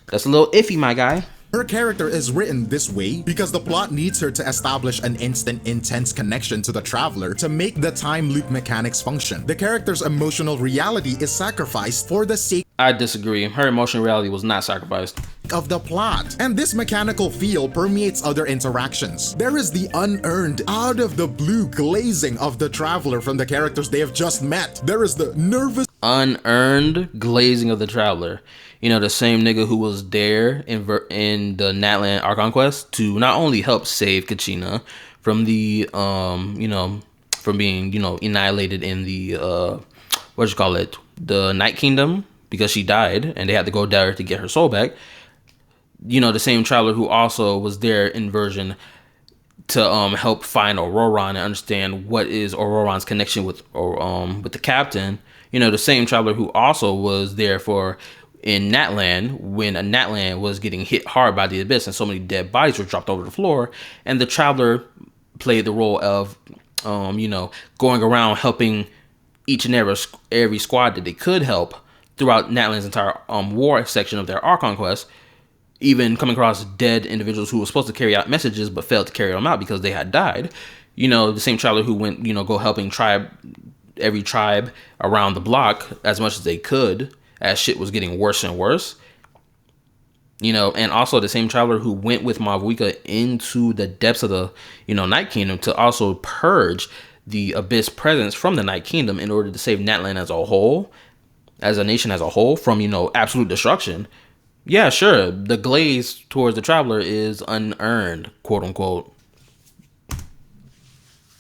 A: That's a little iffy, my guy.
B: Her character is written this way because the plot needs her to establish an instant, intense connection to the traveler to make the time loop mechanics function. The character's emotional reality is sacrificed for the sake
A: I disagree. Her emotional reality was not sacrificed
B: of the plot, and this mechanical feel permeates other interactions. There is the unearned, out of the blue glazing of the traveler from the characters they have just met. There is the nervous
A: unearned glazing of the traveler. You know, the same nigga who was there in the Natlan Archon quest to not only help save Kachina from the from being, annihilated in the the Night Kingdom, because she died and they had to go there to get her soul back. The same traveler who also was there in version to help find Auroron and understand what is Auroron's connection with the captain. The same traveler who also was there in Natlan when Natlan was getting hit hard by the Abyss and so many dead bodies were dropped over the floor, and the traveler played the role of going around helping each and every squad that they could help throughout Natlan's entire war section of their Archon quest, even coming across dead individuals who were supposed to carry out messages but failed to carry them out because they had died. The same traveler who went go helping every tribe around the block as much as they could as shit was getting worse and worse. And also the same traveler who went with Mavuika into the depths of the, Night Kingdom to also purge the Abyss presence from the Night Kingdom in order to save Natlan as a whole, as a nation as a whole, from, absolute destruction. Yeah, sure, the glaze towards the traveler is unearned, quote unquote.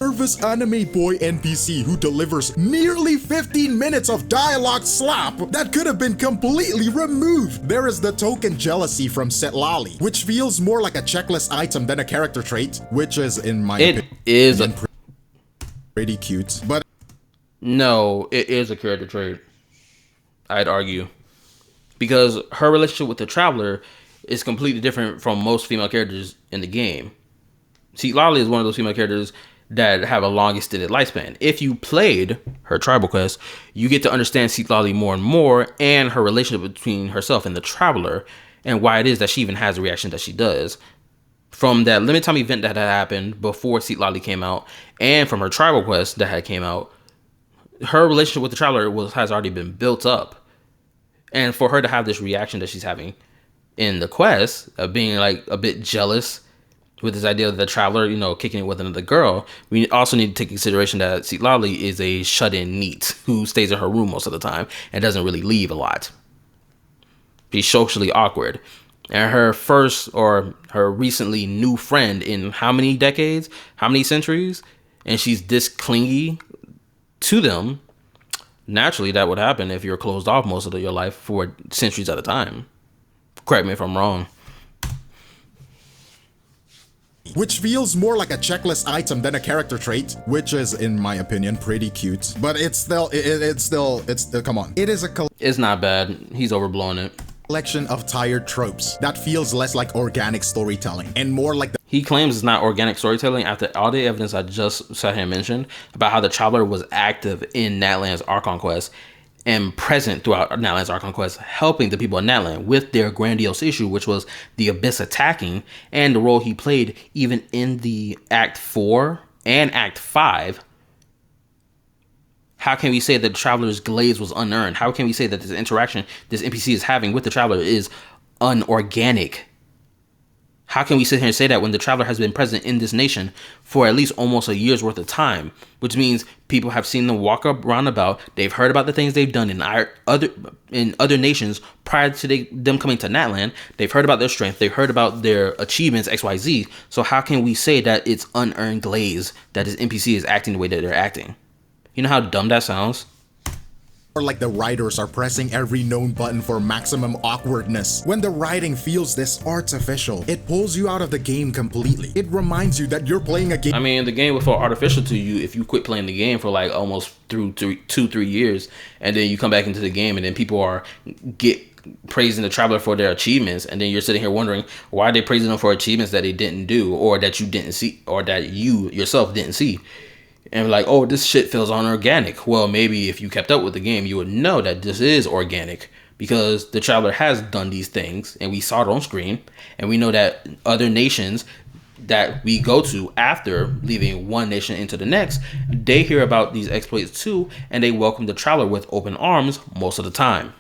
B: Nervous anime boy NPC who delivers nearly 15 minutes of dialogue slop that could have been completely removed. There is the token jealousy from Setlali, which feels more like a checklist item than a character trait, which is, in my opinion, pretty cute. But
A: no, it is a character trait, I'd argue, because her relationship with the Traveler is completely different from most female characters in the game. See, Lolly is one of those female characters that have a long extended lifespan. If you played her tribal quest, you get to understand Citlali more and more, and her relationship between herself and the Traveler, and why it is that she even has the reaction that she does. From that limited time event that had happened before Citlali came out, and from her tribal quest that had came out, her relationship with the Traveler has already been built up. And for her to have this reaction that she's having in the quest of being like a bit jealous with this idea of the Traveler, you know, kicking it with another girl, we also need to take consideration that Citlali is a shut-in NEET who stays in her room most of the time and doesn't really leave a lot. She's socially awkward. And her first or her recently new friend in how many decades, how many centuries, and she's this clingy to them. Naturally, that would happen if you're closed off most of your life for centuries at a time. Correct me if I'm wrong.
B: Which feels more like a checklist item than a character trait, which is, in my opinion, pretty cute. But it's still, come on. It is
A: It's not bad. He's overblowing it.
B: collection of tired tropes that feels less like organic storytelling and more like the
A: He claims it's not organic storytelling after all the evidence I just sat here and mentioned about how the Traveler was active in Natlan's Archon quest and present throughout Natlan's Archon quest, helping the people of Natlan with their grandiose issue, which was the Abyss attacking, and the role he played even in the Act 4 and Act 5. How can we say that the Traveler's glaze was unearned? How can we say that this interaction this NPC is having with the Traveler is unorganic? How can we sit here and say that when the Traveler has been present in this nation for at least almost a year's worth of time, which means people have seen them walk up roundabout, they've heard about the things they've done in other nations prior to them coming to Natlan, they've heard about their strength, they've heard about their achievements, XYZ. So how can we say that it's unearned glaze that this NPC is acting the way that they're acting? You know how dumb that sounds?
B: or like the writers are pressing every known button for maximum awkwardness. When the writing feels this artificial, it pulls you out of the game completely. It reminds you that you're playing a game.
A: I mean, the game will feel artificial to you if you quit playing the game for like almost through 2-3 years, and then you come back into the game, and then people are praising the Traveler for their achievements, and then you're sitting here wondering why they're praising them for achievements that they didn't do, or that you didn't see, or that you yourself didn't see. And like, oh, this shit feels unorganic. Well, maybe if you kept up with the game, you would know that this is organic, because the Traveler has done these things, and we saw it on screen, and we know that other nations that we go to after leaving one nation into the next, they hear about these exploits too, and they welcome the Traveler with open arms most of the time.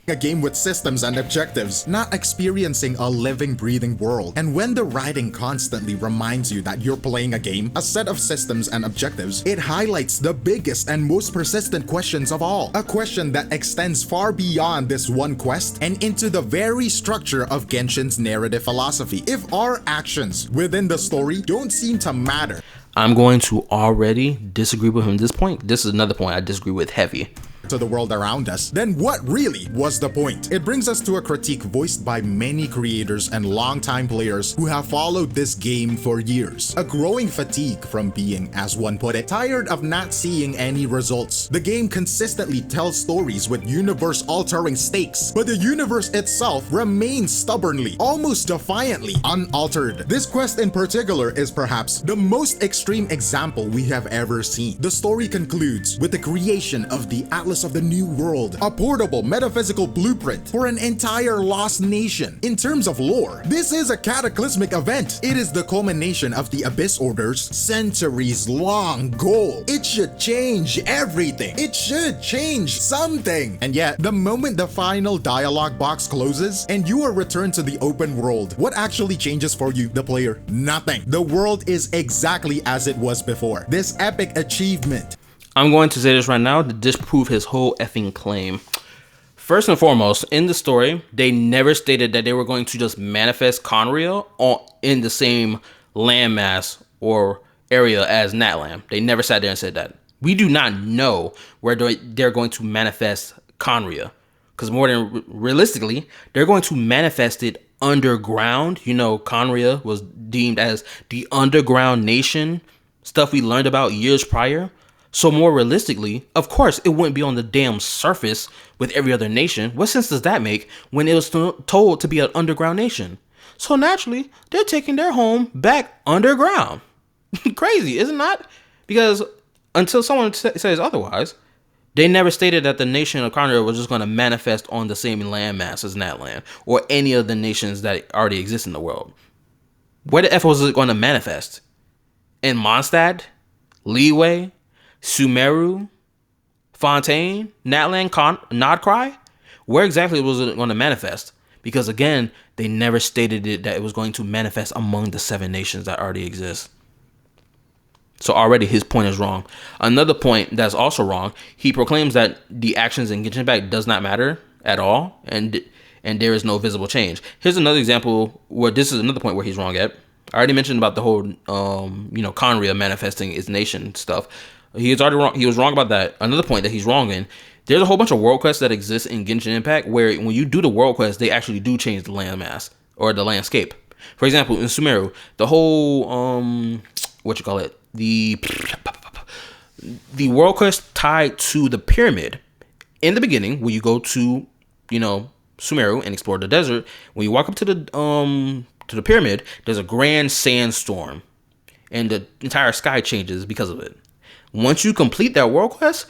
B: A game with systems and objectives, not experiencing a living, breathing world. And when the writing constantly reminds you that you're playing a game, a set of systems and objectives, it highlights the biggest and most persistent questions of all. A question that extends far beyond this one quest and into the very structure of Genshin's narrative philosophy. If our actions within the story don't seem to matter,
A: I'm going to already disagree with him at this point. This is another point I disagree with heavy.
B: To the world around us, then what really was the point? It brings us to a critique voiced by many creators and longtime players who have followed this game for years. A growing fatigue from being, as one put it, tired of not seeing any results. The game consistently tells stories with universe-altering stakes, but the universe itself remains stubbornly, almost defiantly, unaltered. This quest in particular is perhaps the most extreme example we have ever seen. The story concludes with the creation of the Atlas of the New World, a portable metaphysical blueprint for an entire lost nation. In terms of lore, this is a cataclysmic event. It is the culmination of the Abyss Order's centuries-long goal. It should change everything. It should change something. And yet, the moment the final dialogue box closes and you are returned to the open world, what actually changes for you, the player? Nothing. The world is exactly as it was before. This epic achievement.
A: I'm going to say this right now to disprove his whole effing claim. First and foremost, in the story, they never stated that they were going to just manifest Conria in the same landmass or area as Natlan. They never sat there and said that. We do not know where they're going to manifest Conria, because more than realistically, they're going to manifest it underground. You know, Conria was deemed as the underground nation, stuff we learned about years prior. So more realistically, of course, it wouldn't be on the damn surface with every other nation. What sense does that make when it was told to be an underground nation? So naturally, they're taking their home back underground. Crazy, isn't that? Because until someone says otherwise, they never stated that the nation of Conroe was just going to manifest on the same landmass as Natlan or any of the nations that already exist in the world. Where the F was it going to manifest? In Mondstadt? Leeway? Sumeru? Fontaine? Natlan? Nodcry? Where exactly was it going to manifest? Because again, they never stated it that it was going to manifest among the 7 nations that already exist. So already his point is wrong. Another point that's also wrong, he proclaims that the actions in Genshin Impact does not matter at all, and there is no visible change. Here's another example where this is another point where he's wrong at. I already mentioned about the whole Conria manifesting its nation stuff. He was already wrong. He was wrong about that. Another point that he's wrong in, there's a whole bunch of world quests that exist in Genshin Impact where when you do the world quest, they actually do change the landmass or the landscape. For example, in Sumeru, the whole the world quest tied to the pyramid. In the beginning, when you go to, Sumeru and explore the desert, when you walk up to the pyramid, there's a grand sandstorm, and the entire sky changes because of it. Once you complete that world quest,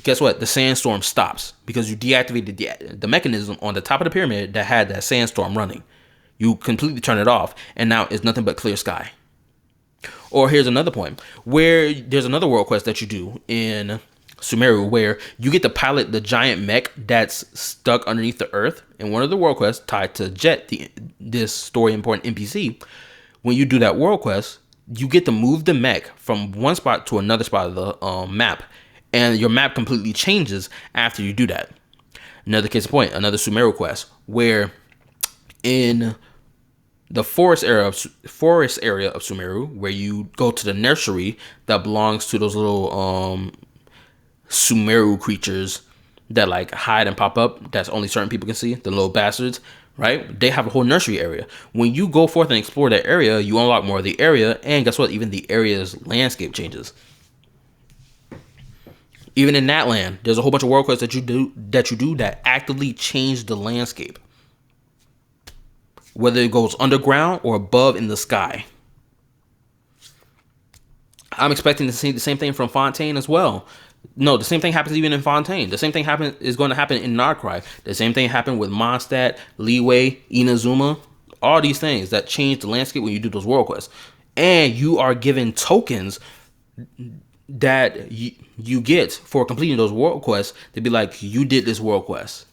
A: guess what? The sandstorm stops because you deactivated the mechanism on the top of the pyramid that had that sandstorm running. You completely turn it off, and now it's nothing but clear sky. Or here's another point where there's another world quest that you do in Sumeru where you get to pilot the giant mech that's stuck underneath the earth. In one of the world quests tied to Jet, this story important NPC, when you do that world quest, you get to move the mech from one spot to another spot of the map, and your map completely changes after you do that. Another case in point, another Sumeru quest where in the forest area of Sumeru, where you go to the nursery that belongs to those little Sumeru creatures that like hide and pop up, that's only certain people can see, the little bastards, right? They have a whole nursery area. When you go forth and explore that area, you unlock more of the area, and guess what? Even the area's landscape changes. Even in that land, there's a whole bunch of world quests that you do that actively change the landscape, whether it goes underground or above in the sky. I'm expecting to see the same thing from Fontaine as well. No, the same thing happens even in Fontaine. The same thing is going to happen in Nodcry. The same thing happened with Mondstadt, Leeway, Inazuma. All these things that change the landscape when you do those world quests. And you are given tokens that you get for completing those world quests to be like, you did this world quest.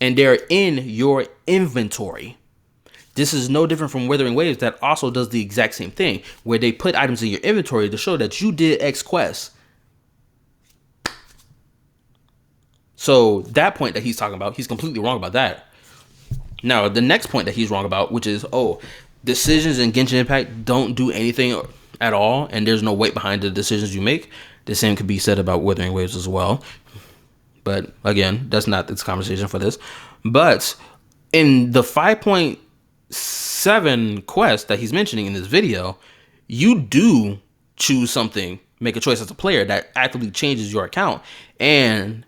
A: And they're in your inventory. This is no different from Withering Waves that also does the exact same thing, where they put items in your inventory to show that you did X quest. So that point that he's talking about, he's completely wrong about that. Now, the next point that he's wrong about, which is, decisions in Genshin Impact don't do anything at all, and there's no weight behind the decisions you make. The same could be said about Withering Waves as well. But again, that's not this conversation for this. But in the 5.7 quest that he's mentioning in this video, you do choose something, make a choice as a player that actively changes your account and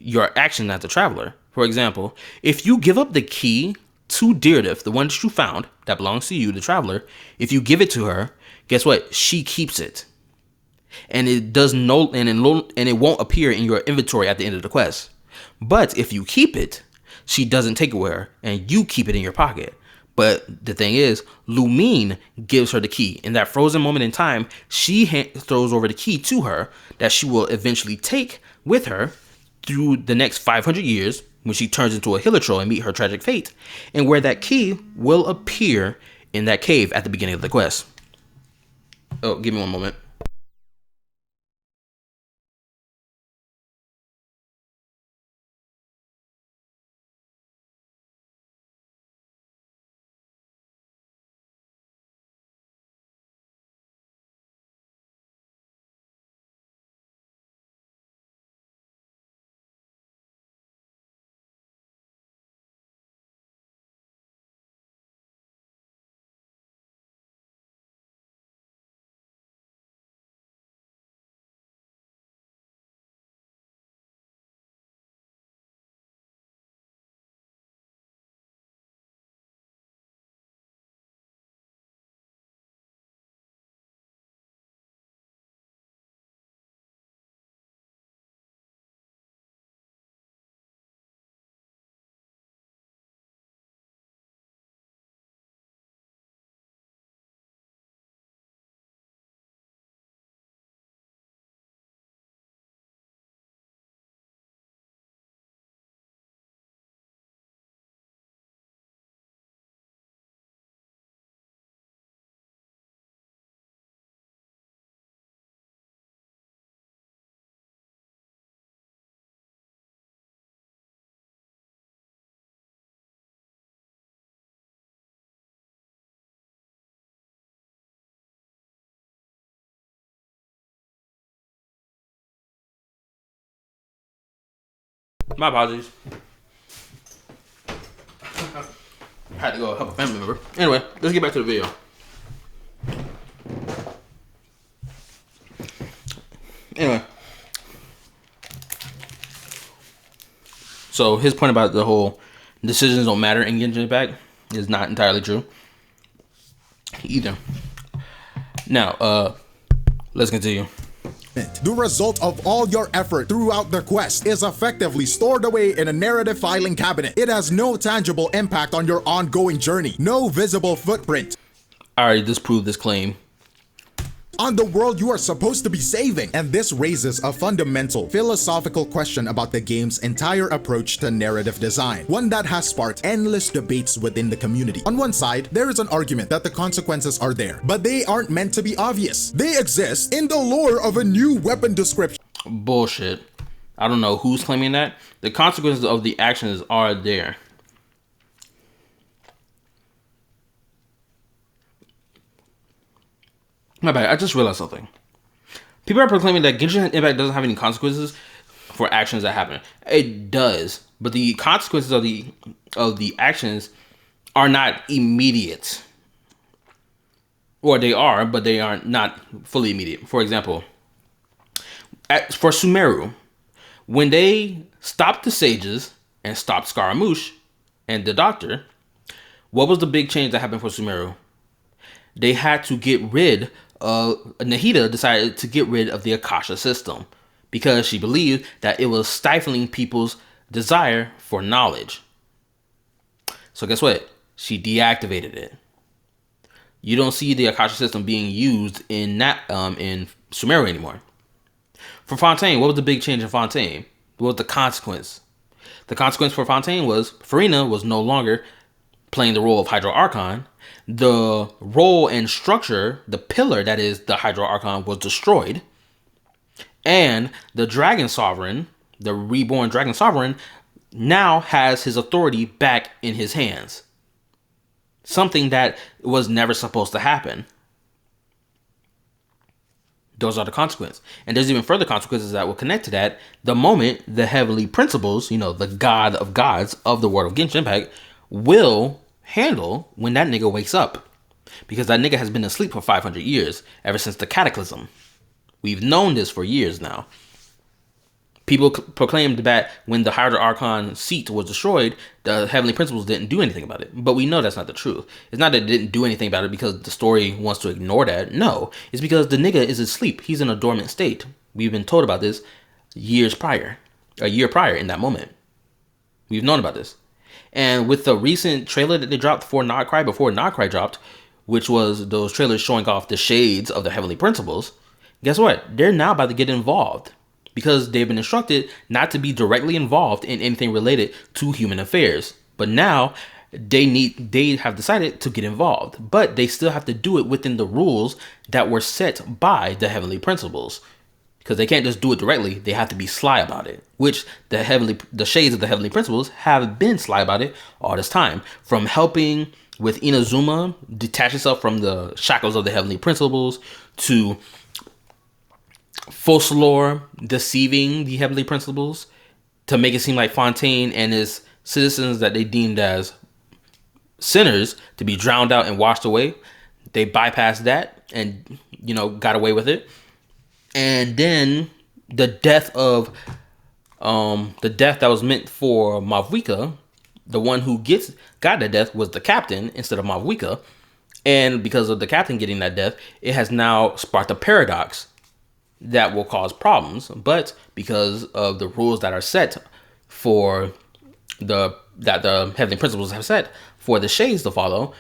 A: your action as a traveler. For example, if you give up the key to Deirdre, the one that you found that belongs to you, the traveler, if you give it to her, guess what? She keeps it. And it won't appear in your inventory at the end of the quest. But if you keep it, she doesn't take it with her, and you keep it in your pocket. But the thing is, Lumine gives her the key. In that frozen moment in time, she throws over the key to her that she will eventually take with her through the next 500 years when she turns into a Hilichurl and meet her tragic fate, and where that key will appear in that cave at the beginning of the quest. Oh, give me one moment. My apologies. Had to go help a family member. Anyway, let's get back to the video. Anyway. So his point about the whole decisions don't matter in Genshin Impact is not entirely true either. Now, let's continue.
B: The result of all your effort throughout the quest is effectively stored away in a narrative filing cabinet. It has no tangible impact on your ongoing journey, no visible footprint
A: I already disproved this claim.
B: on the world you are supposed to be saving. And this raises a fundamental philosophical question about the game's entire approach to narrative design, one that has sparked endless debates within the community. On one side, there is an argument that the consequences are there, but they aren't meant to be obvious. They exist in the lore of a new weapon description.
A: Bullshit. I don't know who's claiming that. The consequences of the actions are there. My bad, I just realized something. People are proclaiming that Genshin Impact doesn't have any consequences for actions that happen. It does, but the consequences of the actions are not immediate. Or they are, but they are not fully immediate. For example, for Sumeru, when they stopped the sages and stopped Scaramouche and the doctor, what was the big change that happened for Sumeru? They had to get rid of, Nahida decided to get rid of the Akasha system because she believed that it was stifling people's desire for knowledge. So guess what? She deactivated it. You don't see the Akasha system being used in Sumeru anymore. For Fontaine, what was the big change in Fontaine? What was the consequence? The consequence for Fontaine was Farina was no longer playing the role of Hydro Archon. The role and structure, the pillar that is the Hydro Archon, was destroyed. And the Dragon Sovereign, the reborn Dragon Sovereign, now has his authority back in his hands. Something that was never supposed to happen. Those are the consequences. And there's even further consequences that will connect to that. The moment the heavenly principles, the god of gods of the world of Genshin Impact, will handle when that nigga wakes up. Because that nigga has been asleep for 500 years, ever since the Cataclysm. We've known this for years now. People proclaimed that when the Hydro Archon seat was destroyed, the Heavenly Principles didn't do anything about it. But we know that's not the truth. It's not that it didn't do anything about it because the story wants to ignore that. No, it's because the nigga is asleep. He's in a dormant state. We've been told about this a year prior in that moment. We've known about this. And with the recent trailer that they dropped for Notcry, before Notcry dropped, which was those trailers showing off the shades of the Heavenly Principles, guess what? They're now about to get involved. Because they've been instructed not to be directly involved in anything related to human affairs. But now they have decided to get involved. But they still have to do it within the rules that were set by the Heavenly Principles. Because they can't just do it directly, they have to be sly about it. Which the shades of the Heavenly Principles have been sly about it all this time. From helping with Inazuma detach itself from the shackles of the Heavenly Principles, to Focalor deceiving the Heavenly Principles to make it seem like Fontaine and his citizens that they deemed as sinners to be drowned out and washed away. They bypassed that and, got away with it. And then the death that was meant for Mavwika, the one who got that death was the captain instead of Mavwika. And because of the captain getting that death, it has now sparked a paradox that will cause problems. But because of the rules that are set for that the Heavenly Principles have set for the shades to follow,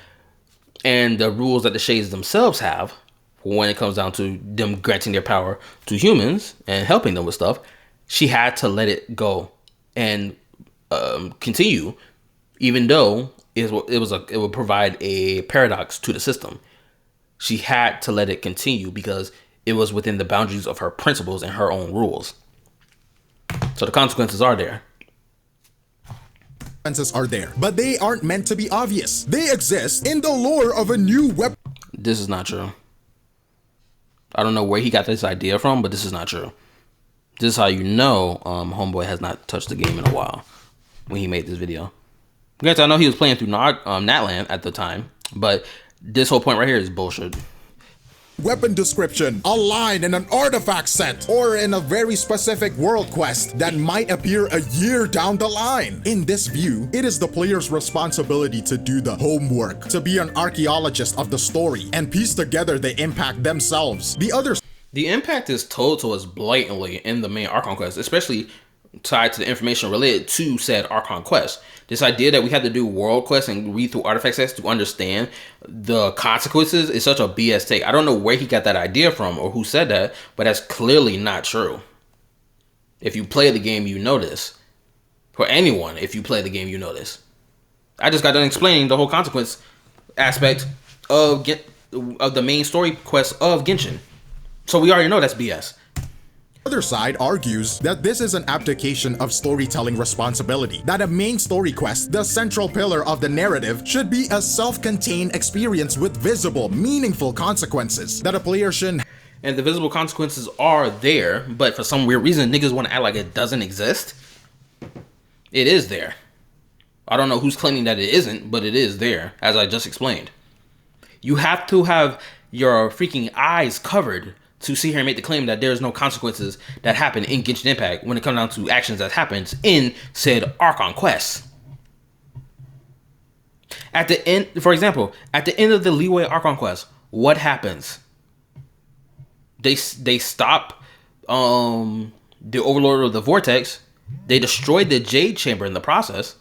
A: and the rules that the shades themselves have when it comes down to them granting their power to humans and helping them with stuff, she had to let it go and continue, even though it would provide a paradox to the system. She had to let it continue because it was within the boundaries of her principles and her own rules. So the consequences are there.
B: But they aren't meant to be obvious. They exist in the lore of a new weapon.
A: This is not true. I don't know where he got this idea from, but this is not true. This is how you know Homeboy has not touched the game in a while when he made this video. Granted, I know he was playing through Natland at the time, but this whole point right here is bullshit.
B: Weapon description, a line in an artifact set, or in a very specific world quest that might appear a year down the line. In this view, it is the player's responsibility to do the homework, to be an archaeologist of the story, and piece together the impact themselves.
A: The impact is told to us blatantly in the main Archon quest, especially tied to the information related to said Archon quest. This idea that we had to do world quests and read through artifact sets to understand the consequences is such a BS take. I don't know where he got that idea from or who said that, but that's clearly not true. If you play the game, you know this. For anyone, if you play the game, you know this. I just got done explaining the whole consequence aspect of the main story quest of Genshin. So we already know that's BS.
B: Other side argues that this is an abdication of storytelling responsibility, that a main story quest, the central pillar of the narrative, should be a self-contained experience with visible, meaningful consequences, that a player shouldn't.
A: And the visible consequences are there, but for some weird reason, niggas want to act like it doesn't exist. It is there. I don't know who's claiming that it isn't, but it is there, as I just explained. You have to have your freaking eyes covered to sit here and make the claim that there's no consequences that happen in Genshin Impact when it comes down to actions that happens in said Archon quests. At the end, for example, at the end of the Leeway Archon quest, what happens? They stop the Overlord of the Vortex. They destroyed the Jade Chamber in the process.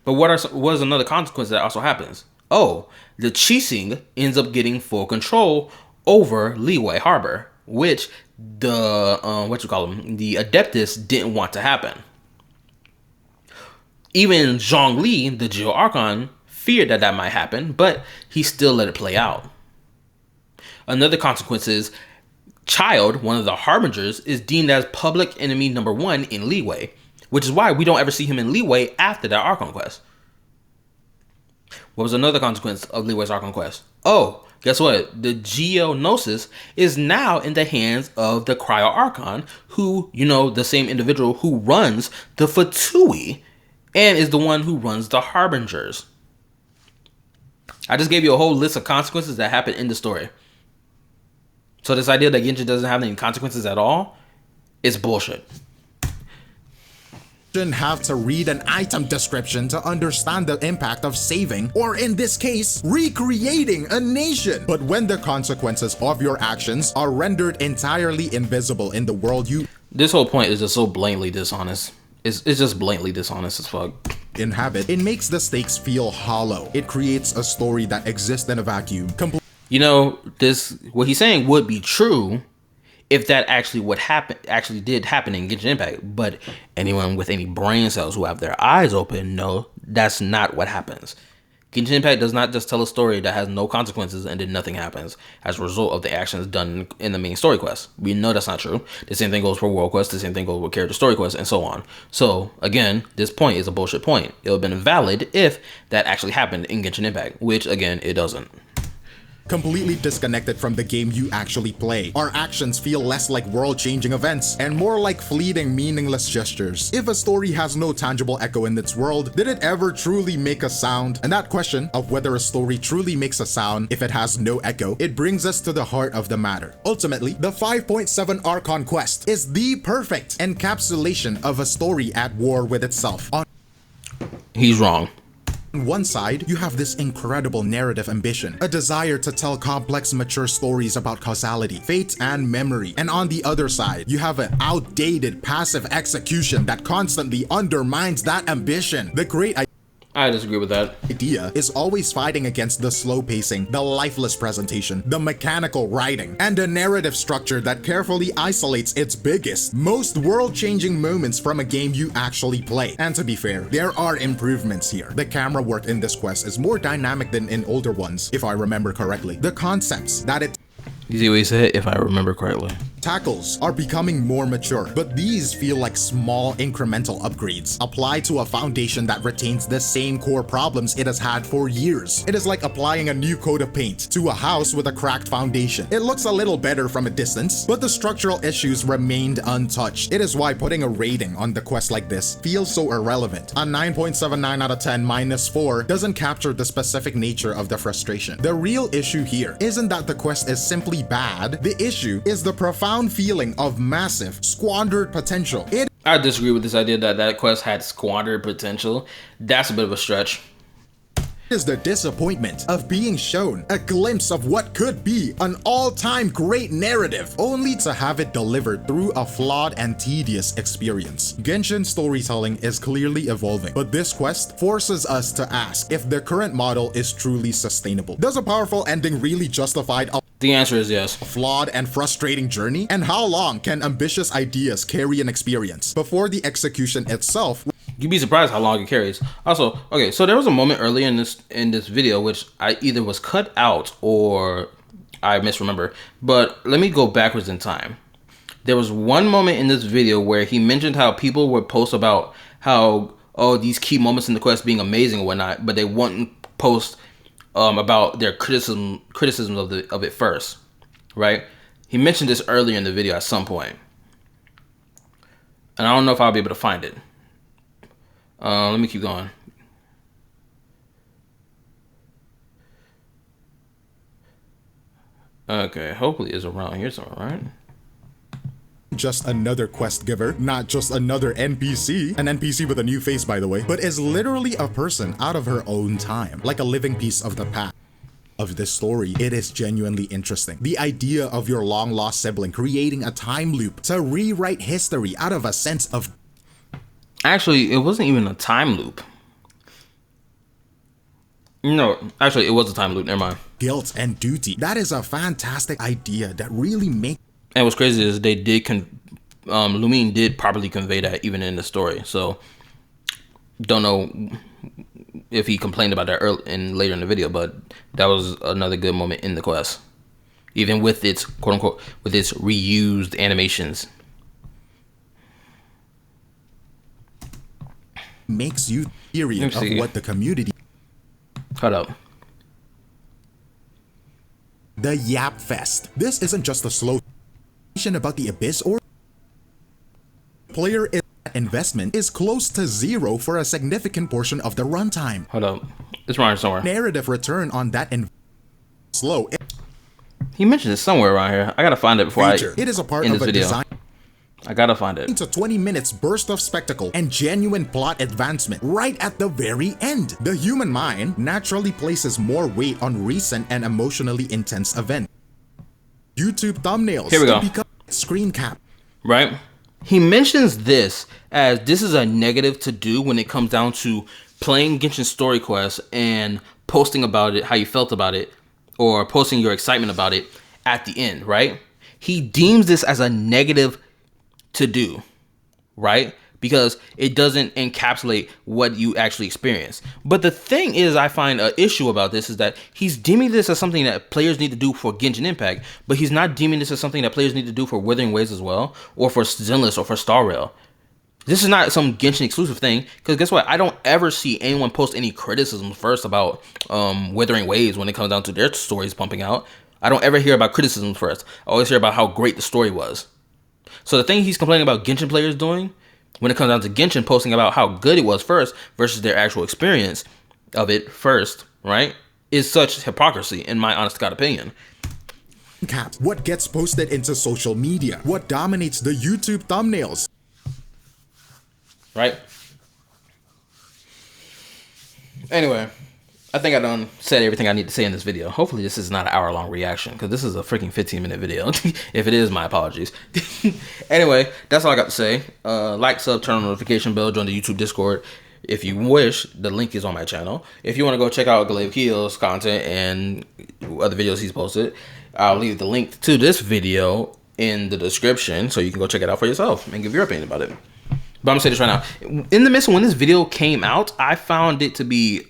A: But what is another consequence that also happens? Oh, the Qixing ends up getting full control over Leeway Harbor, which the the Adeptus didn't want to happen. Even Zhongli, the Geo Archon, feared that might happen, but he still let it play out. Another consequence is Child, one of the Harbingers, is deemed as public enemy number 1 in Leeway, which is why we don't ever see him in Leeway after that Archon quest. What was another consequence of Leeway's Archon quest? Oh, guess what? The Geonosis is now in the hands of the Cryo Archon, who, the same individual who runs the Fatui and is the one who runs the Harbingers. I just gave you a whole list of consequences that happen in the story. So this idea that Genshin doesn't have any consequences at all is bullshit.
B: Shouldn't have to read an item description to understand the impact of saving, or in this case, recreating a nation. But when the consequences of your actions are rendered entirely invisible in the world you
A: This whole point is just so blatantly dishonest. It's just blatantly dishonest as fuck.
B: Inhabit, it makes the stakes feel hollow. It creates a story that exists in a vacuum.
A: What he's saying would be true if that actually did happen in Genshin Impact. But anyone with any brain cells who have their eyes open know that's not what happens. Genshin Impact does not just tell a story that has no consequences and then nothing happens as a result of the actions done in the main story quest. We know that's not true. The same thing goes for World Quest, the same thing goes with character story quests, and so on. So, again, this point is a bullshit point. It would have been valid if that actually happened in Genshin Impact, which, again, it doesn't.
B: Completely disconnected from the game you actually play. Our actions feel less like world-changing events and more like fleeting, meaningless gestures. If a story has no tangible echo in its world, did it ever truly make a sound? And that question of whether a story truly makes a sound if it has no echo, it brings us to the heart of the matter. Ultimately, the 5.7 Archon quest is the perfect encapsulation of a story at war with itself.
A: He's wrong.
B: On one side, you have this incredible narrative ambition, a desire to tell complex, mature stories about causality, fate, and memory. And on the other side, you have an outdated, passive execution that constantly undermines that ambition.
A: I disagree with that.
B: Idea is always fighting against the slow pacing, the lifeless presentation, the mechanical writing, and a narrative structure that carefully isolates its biggest, most world-changing moments from a game you actually play. And to be fair, there are improvements here. The camera work in this quest is more dynamic than in older ones, if I remember correctly. The concepts that it...
A: You see what he said? If I remember correctly.
B: tackles are becoming more mature, but these feel like small incremental upgrades applied to a foundation that retains the same core problems it has had for years. It is like applying a new coat of paint to a house with a cracked foundation. It looks a little better from a distance, but the structural issues remained untouched. It is why putting a rating on the quest like this feels so irrelevant. A 9.79 out of 10 minus 4 doesn't capture the specific nature of the frustration. The real issue here isn't that the quest is simply bad. The issue is the profound feeling of massive, squandered potential.
A: I disagree with this idea that that quest had squandered potential. That's a bit of a stretch.
B: Is the disappointment of being shown a glimpse of what could be an all-time great narrative, only to have it delivered through a flawed and tedious experience. Genshin storytelling is clearly evolving, but this quest forces us to ask if the current model is truly sustainable. Does a powerful ending really justify
A: The answer is yes.
B: flawed and frustrating journey? And how long can ambitious ideas carry an experience before the execution itself?
A: You'd be surprised how long it carries. Also, okay, so there was a moment earlier in this video which I either was cut out or I misremember. But let me go backwards in time. There was one moment in this video where he mentioned how people would post about how, oh, these key moments in the quest being amazing or whatnot, but they wouldn't post about their criticism of it first, right? He mentioned this earlier in the video at some point, and I don't know if I'll be able to find it. Let me keep going. Okay, hopefully it's around here somewhere, right?
B: Just another quest giver, not just another NPC, an NPC with a new face by the way, but is literally a person out of her own time, like a living piece of the past. Of this story, it is genuinely interesting. The idea of your long-lost sibling creating a time loop to rewrite history out of a sense of...
A: Actually, it wasn't even a time loop. No, actually, it was a time loop. Never mind.
B: Guilt and duty. That is a fantastic idea that really makes...
A: And what's crazy is they did, Lumine did properly convey that even in the story. So, don't know if he complained about that later in the video, but that was another good moment in the quest. Even with its, quote unquote, with its reused animations.
B: Makes you curious of what the community...
A: Hold up.
B: The Yap Fest. This isn't just a slow about the abyss or player investment is close to zero for a significant portion of the runtime.
A: Hold up. It's around here somewhere.
B: Narrative return on that slow.
A: He mentioned it somewhere around here. I gotta find it before
B: It is a part of a design.
A: I gotta find it.
B: It's a 20 minutes burst of spectacle and genuine plot advancement right at the very end. The human mind naturally places more weight on recent and emotionally intense events. YouTube thumbnails.
A: Here we go.
B: Become screen cap.
A: Right? He mentions this as this is a negative to do when it comes down to playing Genshin Story Quest and posting about it, how you felt about it, or posting your excitement about it at the end, right? He deems this as a negative to do, right? Because it doesn't encapsulate what you actually experience. But the thing is, I find an issue about this is that he's deeming this as something that players need to do for Genshin Impact, but he's not deeming this as something that players need to do for Wuthering Waves as well, or for Zenless, or for Star Rail. This is not some Genshin exclusive thing, because guess what? I don't ever see anyone post any criticisms first about Wuthering Waves when it comes down to their stories pumping out. I don't ever hear about criticisms first. I always hear about how great the story was. So the thing he's complaining about Genshin players doing, when it comes down to Genshin posting about how good it was first versus their actual experience of it first, right, is such hypocrisy in my honest God opinion.
B: What gets posted into social media? What dominates the YouTube thumbnails?
A: Right? Anyway, I think I done said everything I need to say in this video. Hopefully this is not an hour-long reaction, because this is a freaking 15-minute video. If it is, my apologies. Anyway, that's all I got to say. Like, sub, turn on the notification bell, join the YouTube Discord. If you wish, the link is on my channel. If you want to go check out KallaTheYapper's content and other videos he's posted, I'll leave the link to this video in the description so you can go check it out for yourself and give your opinion about it. But I'm going to say this right now. In the midst of when this video came out, I found it to be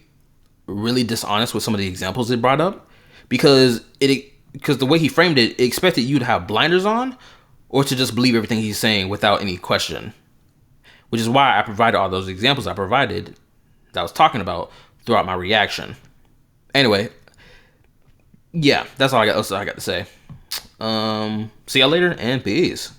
A: really dishonest with some of the examples it brought up, because the way he framed it, it expected you to have blinders on or to just believe everything he's saying without any question. Which is why I provided all those examples I provided that I was talking about throughout my reaction. Anyway, yeah, that's all I got to say. See y'all later, and peace.